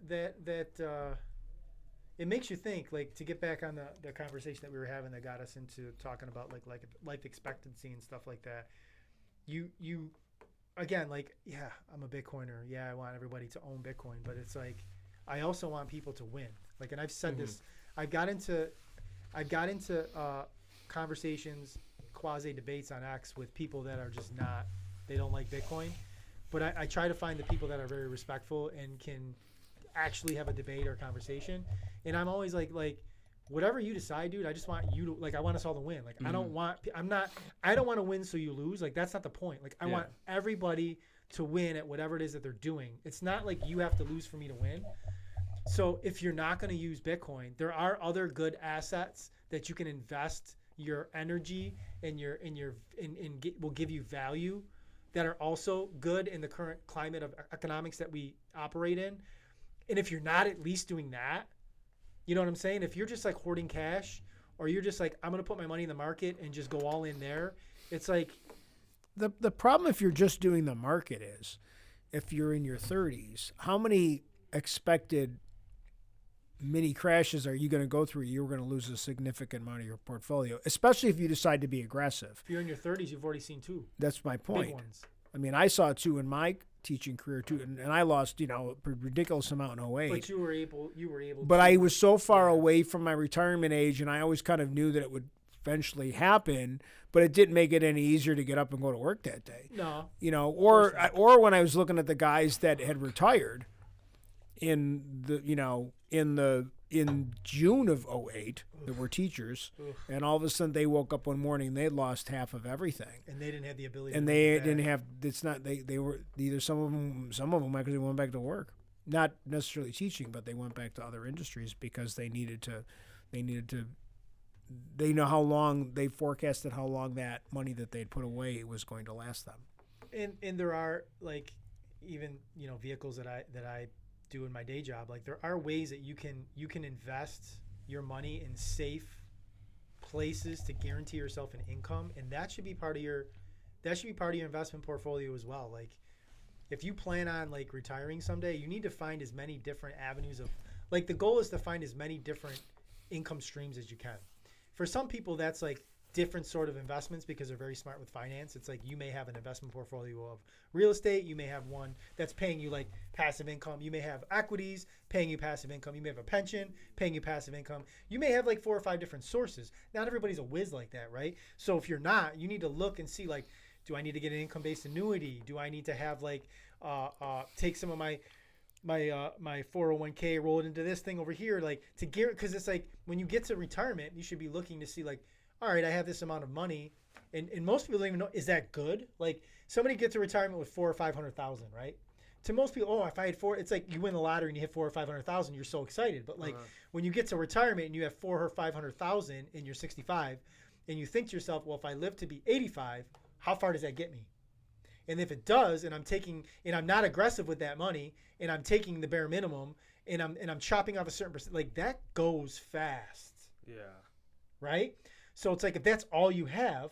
it makes you think, like, to get back on the conversation that we were having that got us into talking about like life expectancy and stuff like that. You again, like, yeah, I'm a Bitcoiner. Yeah, I want everybody to own Bitcoin, but it's like I also want people to win. Like, and I've said this, I got into conversations, quasi debates on X with people that are just not, they don't like Bitcoin. But I try to find the people that are very respectful and can actually have a debate or conversation. And I'm always like, whatever you decide, dude, I just want you to, like, I want us all to win. Like, I don't want to win so you lose. Like, that's not the point. Like, I want everybody to win at whatever it is that they're doing. It's not like you have to lose for me to win. So if you're not going to use Bitcoin, there are other good assets that you can invest your energy and will give you value that are also good in the current climate of economics that we operate in. And if you're not at least doing that, you know what I'm saying? If you're just like hoarding cash, or you're just like, I'm going to put my money in the market and just go all in there, it's like, The problem if you're just doing the market is, if you're in your 30s, how many expected mini crashes are you going to go through? You're going to lose a significant amount of your portfolio, especially if you decide to be aggressive. if you're in your 30s, you've already seen two That's my point. big ones. I mean, I saw two in my teaching career too, and I lost, a ridiculous amount in 08. But you were able. But I was so far away from my retirement age, and I always kind of knew that it would eventually happen, but it didn't make it any easier to get up and go to work that day. No. Or when I was looking at the guys that had retired in June of 08 that were teachers, and all of a sudden they woke up one morning and they had lost half of everything. And they didn't have the ability. And to they do that. didn't have. It's not. They were either some of them actually went back to work, not necessarily teaching, but they went back to other industries because they needed to. They know how long they forecasted how long that money that they'd put away was going to last them. And there are, like, even vehicles that I do in my day job. Like, there are ways that you can invest your money in safe places to guarantee yourself an income, and that should be part of your investment portfolio as well. Like, if you plan on like retiring someday, you need to find as many different avenues of, like, the goal is to find as many different income streams as you can. For some people, that's like different sort of investments because they're very smart with finance. It's like you may have an investment portfolio of real estate. You may have one that's paying you like passive income. You may have equities paying you passive income. You may have a pension paying you passive income. You may have like 4 or 5 different sources. Not everybody's a whiz like that, right? So if you're not, you need to look and see, like, do I need to get an income-based annuity? Do I need to have like take some of my 401k, roll it into this thing over here, like, to gear, because it's like when you get to retirement, you should be looking to see, like, all right, I have this amount of money, and most people don't even know, is that good? Like, somebody gets to retirement with 400,000 or 500,000, right? To most people, if I had it's like you win the lottery and you hit 400,000 or 500,000, you're so excited. But like when you get to retirement and you have 400,000 or 500,000 and you're 65, and you think to yourself, well, if I live to be 85, how far does that get me? And if it does, and I'm not aggressive with that money, and I'm taking the bare minimum, and I'm chopping off a certain percent, like, that goes fast. Yeah. Right? So it's like, if that's all you have,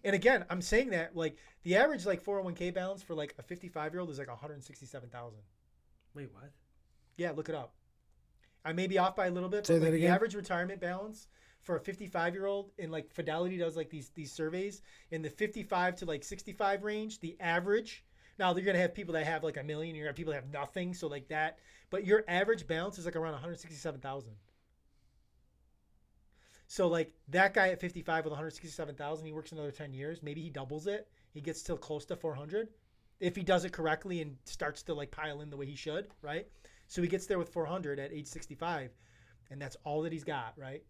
and again, I'm saying that, like, the average like 401k balance for like a 55-year-old is like 167,000. Wait, what? Yeah, look it up. I may be off by a little bit, Say but that like the again? average retirement balance for a 55-year-old, and like Fidelity does like these surveys in the 55 to like 65 range, the average. Now you're gonna have people that have like $1 million, you're gonna have people that have nothing, so like that. But your average balance is like around 167,000. So like that guy at 55 with 167,000, he works another 10 years. Maybe he doubles it. He gets till close to 400 if he does it correctly and starts to like pile in the way he should, right? So he gets there with 400 at age 65, and that's all that he's got, right?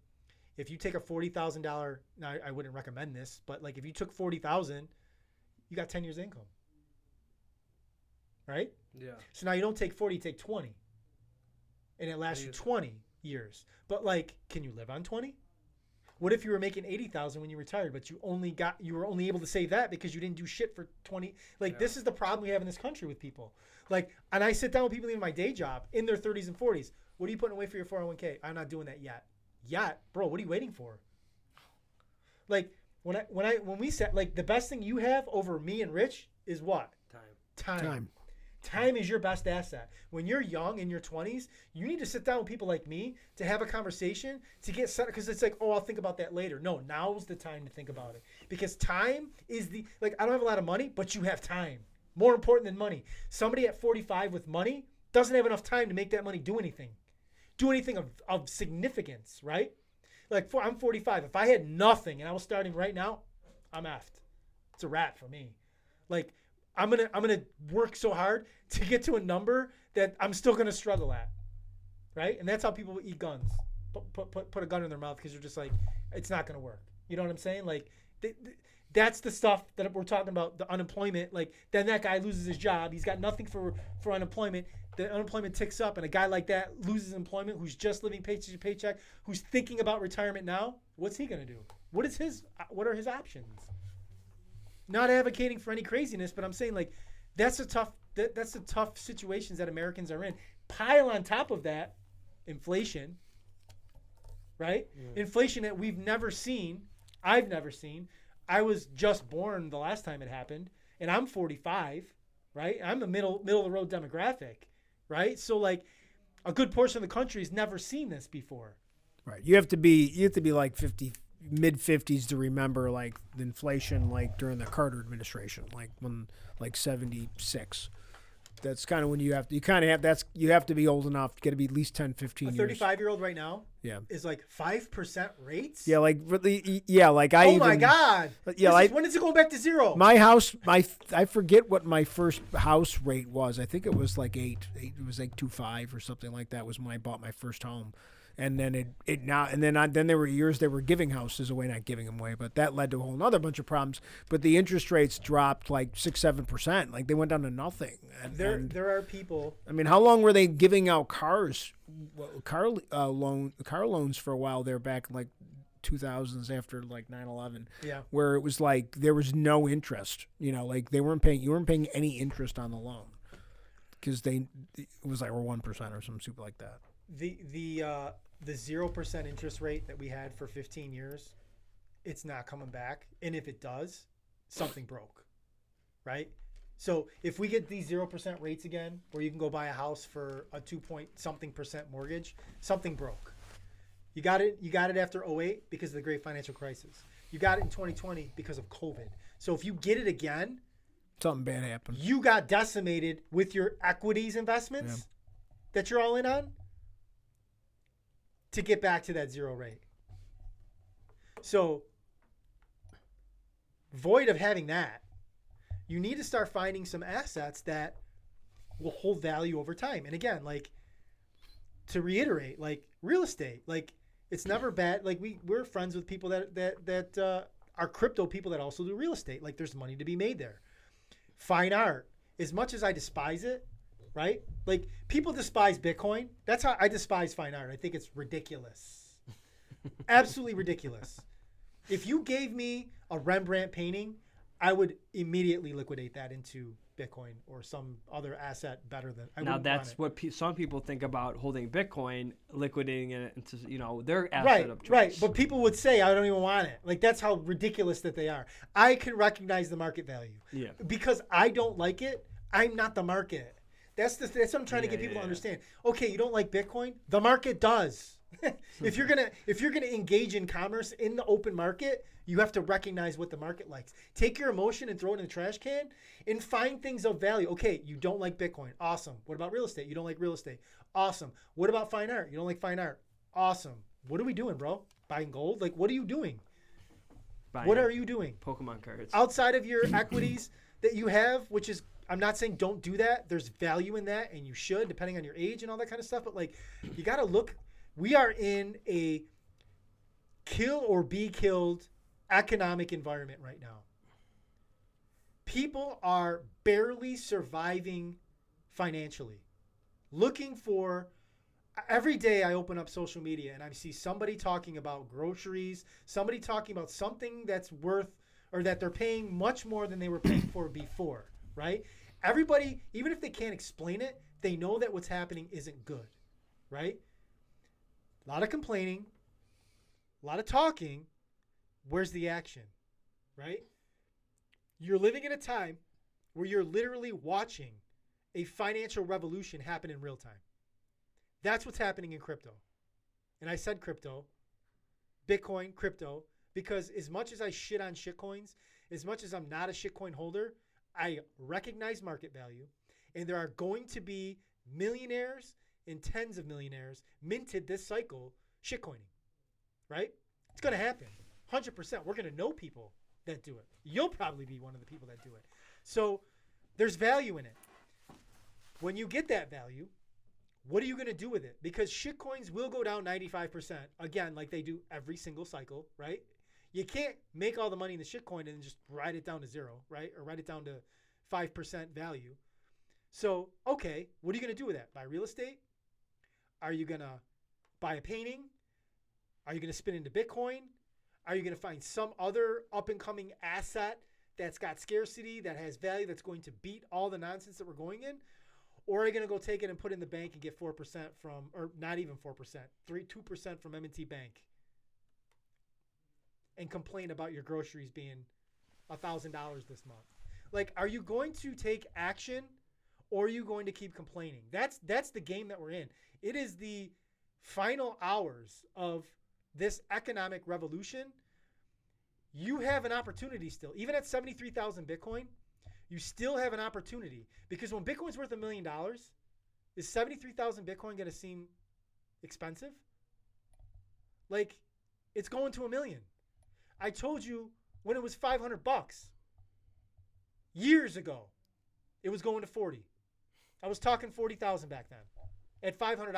If you take a $40,000, now I wouldn't recommend this, but like if you took 40,000, you got 10 years income, right? Yeah. So now you don't take 40, you take 20. and it lasts you 20 years. But like, can you live on 20? What if you were making 80,000 when you retired, but you were only able to save that because you didn't do shit for 20? Like, this is the problem we have in this country with people. Like, and I sit down with people in my day job in their 30s and 40s. What are you putting away for your 401k? I'm not doing that yet. Bro, what are you waiting for? Like, when we said, like, the best thing you have over me and Rich is what? Time. Time is your best asset. When you're young in your 20s, you need to sit down with people like me to have a conversation to get set. Because it's like, oh, I'll think about that later. No, now's the time to think about it. Because time is I don't have a lot of money, but you have time. More important than money. Somebody at 45 with money doesn't have enough time to make that money do anything. Do anything of significance, right? Like, I'm 45. If I had nothing and I was starting right now, I'm effed. It's a wrap for me. Like, I'm gonna work so hard to get to a number that I'm still gonna struggle at, right? And that's how people eat guns. Put a gun in their mouth because you're just like, it's not gonna work. You know what I'm saying? Like, that's the stuff that we're talking about. The unemployment. Like, then that guy loses his job. He's got nothing for unemployment. The unemployment ticks up, and a guy like that loses employment, who's just living paycheck to paycheck, who's thinking about retirement now. What's he gonna do? What are his options? Not advocating for any craziness, but I'm saying, like, that's the tough situations that Americans are in. Pile on top of that inflation, right? Inflation that we've never seen. I've never seen. I was just born the last time it happened, and I'm 45, right? I'm the middle of the road demographic, right? So, like, a good portion of the country has never seen this before. Right. You have to be like 50, mid 50s to remember, like, the inflation, like, during the Carter administration, like, when, like, 76. That's kind of when you have to be old enough. You got to be at least 10, 15 years. A 35-year-old right now, yeah, is like 5% rates. Yeah, like really, yeah, like I. Oh my God! Yeah, when is it going back to zero? My house, I forget what my first house rate was. I think it was like 8. It was like 2.5 or something like that. Was when I bought my first home. And then then there were years they were giving houses away, not giving them away, but that led to a whole nother bunch of problems. But the interest rates dropped like 6-7%, like they went down to nothing. And there are people. I mean, how long were they giving out car loans for a while there back in like 2000s after like 9/11? Yeah, where it was like there was no interest. You know, like you weren't paying any interest on the loan because it was like 1% or something stupid like that. The 0% interest rate that we had for 15 years, it's not coming back. And if it does, something broke, right? So if we get these 0% rates again, where you can go buy a house for a 2-point-something% mortgage, something broke. You got it after 2008 because of the great financial crisis. You got it in 2020 because of COVID. So if you get it again, something bad happened. You got decimated with your equities investments that you're all in on, to get back to that zero rate. So, void of having that, you need to start finding some assets that will hold value over time. And again, like, to reiterate, like, real estate, like, it's never bad. Like, we're friends with people that are crypto people that also do real estate. Like, there's money to be made there. Fine art, as much as I despise it, right? Like, people despise Bitcoin. That's how I despise fine art. I think it's ridiculous. Absolutely ridiculous. If you gave me a Rembrandt painting, I would immediately liquidate that into Bitcoin or some other asset better than I now that's what some people think about holding Bitcoin, liquidating it into their asset of choice. Right. But people would say I don't even want it. Like, that's how ridiculous that they are. I can recognize the market value. Yeah. Because I don't like it, I'm not the market. That's what I'm trying to get people to understand. Okay, you don't like Bitcoin? The market does. If you're gonna engage in commerce in the open market, you have to recognize what the market likes. Take your emotion and throw it in the trash can and find things of value. Okay, you don't like Bitcoin. Awesome. What about real estate? You don't like real estate. Awesome. What about fine art? You don't like fine art. Awesome. What are we doing, bro? Buying gold? Like, what are you doing? What are you doing? Pokemon cards. Outside of your equities that you have, which is, I'm not saying don't do that. There's value in that, and you should, depending on your age and all that kind of stuff. But, like, you got to look. We are in a kill or be killed economic environment right now. People are barely surviving financially, looking for every day I open up social media and I see somebody talking about groceries, somebody talking about something that's worth or that they're paying much more than they were paying for before, right? Everybody, even if they can't explain it, they know that what's happening isn't good, right? A lot of complaining, a lot of talking. Where's the action, right? You're living in a time where you're literally watching a financial revolution happen in real time. That's what's happening in crypto. And I said crypto, Bitcoin, crypto, because as much as I shit on shitcoins, as much as I'm not a shitcoin holder, I recognize market value. And there are going to be millionaires and tens of millionaires minted this cycle shitcoining, right? It's going to happen. 100%. We're going to know people that do it. You'll probably be one of the people that do it. So there's value in it. When you get that value, what are you going to do with it? Because shitcoins will go down 95%, again, like they do every single cycle, right? You can't make all the money in the shitcoin and then just write it down to zero, right? Or write it down to 5% value. So, okay, what are you going to do with that? Buy real estate? Are you going to buy a painting? Are you going to spin into Bitcoin? Are you going to find some other up-and-coming asset that's got scarcity, that has value, that's going to beat all the nonsense that we're going in? Or are you going to go take it and put it in the bank and get 4% from, or not even 4%, 2% from M&T Bank and complain about your groceries being $1,000 this month? Like, are you going to take action or are you going to keep complaining? That's the game that we're in. It is the final hours of this economic revolution. You have an opportunity still. Even at 73,000 Bitcoin, you still have an opportunity. Because when Bitcoin's worth $1 million, is 73,000 Bitcoin going to seem expensive? Like, it's going to $1 million. I told you when it was $500 years ago, it was going to 40. I was talking 40,000 back then at $500,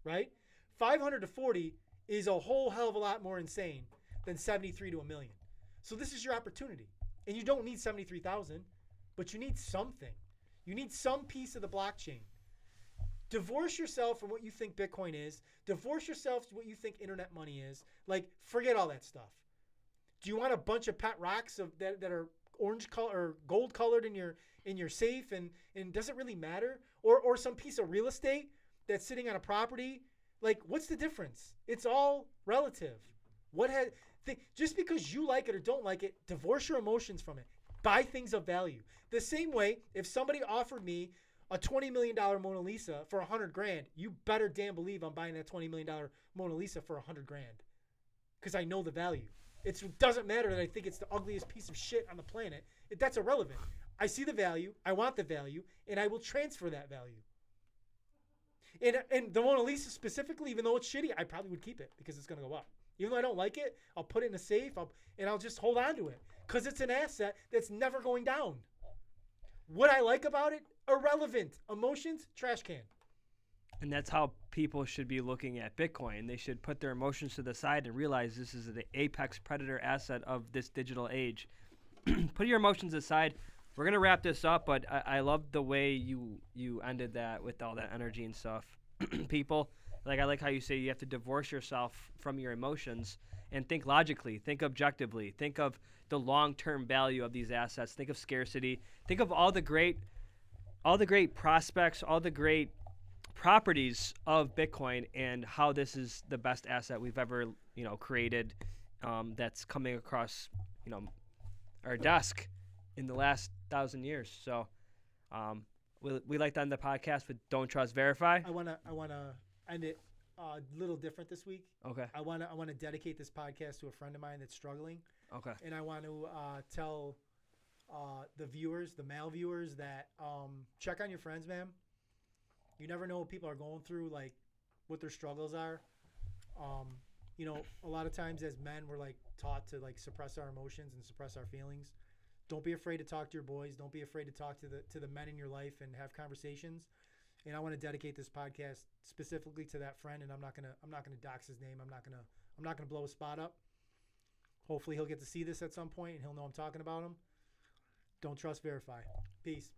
right? 500 to 40 is a whole hell of a lot more insane than 73 to $1 million. So this is your opportunity. And you don't need 73,000, but you need something. You need some piece of the blockchain. Divorce yourself from what you think Bitcoin is. Divorce yourself from what you think internet money is. Like, forget all that stuff. Do you want a bunch of pet rocks that are orange color or gold colored in your safe and does it really matter? Or some piece of real estate that's sitting on a property? Like, what's the difference? It's all relative. Just because you like it or don't like it, divorce your emotions from it. Buy things of value. The same way, if somebody offered me a $20 million Mona Lisa for $100,000, you better damn believe I'm buying that $20 million Mona Lisa for $100,000 because I know the value. It doesn't matter that I think it's the ugliest piece of shit on the planet. That's irrelevant. I see the value, I want the value, and I will transfer that value. And the Mona Lisa specifically, even though it's shitty, I probably would keep it because it's going to go up. Even though I don't like it, I'll put it in a safe and I'll just hold on to it because it's an asset that's never going down. What I like about it, irrelevant. Emotions, trash can. And that's how people should be looking at Bitcoin. They should put their emotions to the side and realize this is the apex predator asset of this digital age. Put your emotions aside. We're going to wrap this up, but I love the way you ended that with all that energy and stuff. People, I like how you say you have to divorce yourself from your emotions and think logically, think objectively, think of the long-term value of these assets, think of scarcity, think of all the great prospects, all the great properties of Bitcoin and how this is the best asset we've ever, created, that's coming across, our desk in the last 1,000 years. So, we like to end the podcast with Don't Trust, Verify. I wanna end it a little different this week. Okay. I wanna dedicate this podcast to a friend of mine that's struggling. Okay. And I want to tell the male viewers that check on your friends, man. You never know what people are going through, like what their struggles are. A lot of times as men, we're taught to suppress our emotions and suppress our feelings. Don't be afraid to talk to your boys. Don't be afraid to talk to the men in your life and have conversations. And I want to dedicate this podcast specifically to that friend. And I'm not gonna dox his name. I'm not gonna blow his spot up. Hopefully he'll get to see this at some point and he'll know I'm talking about him. Don't trust, verify. Peace.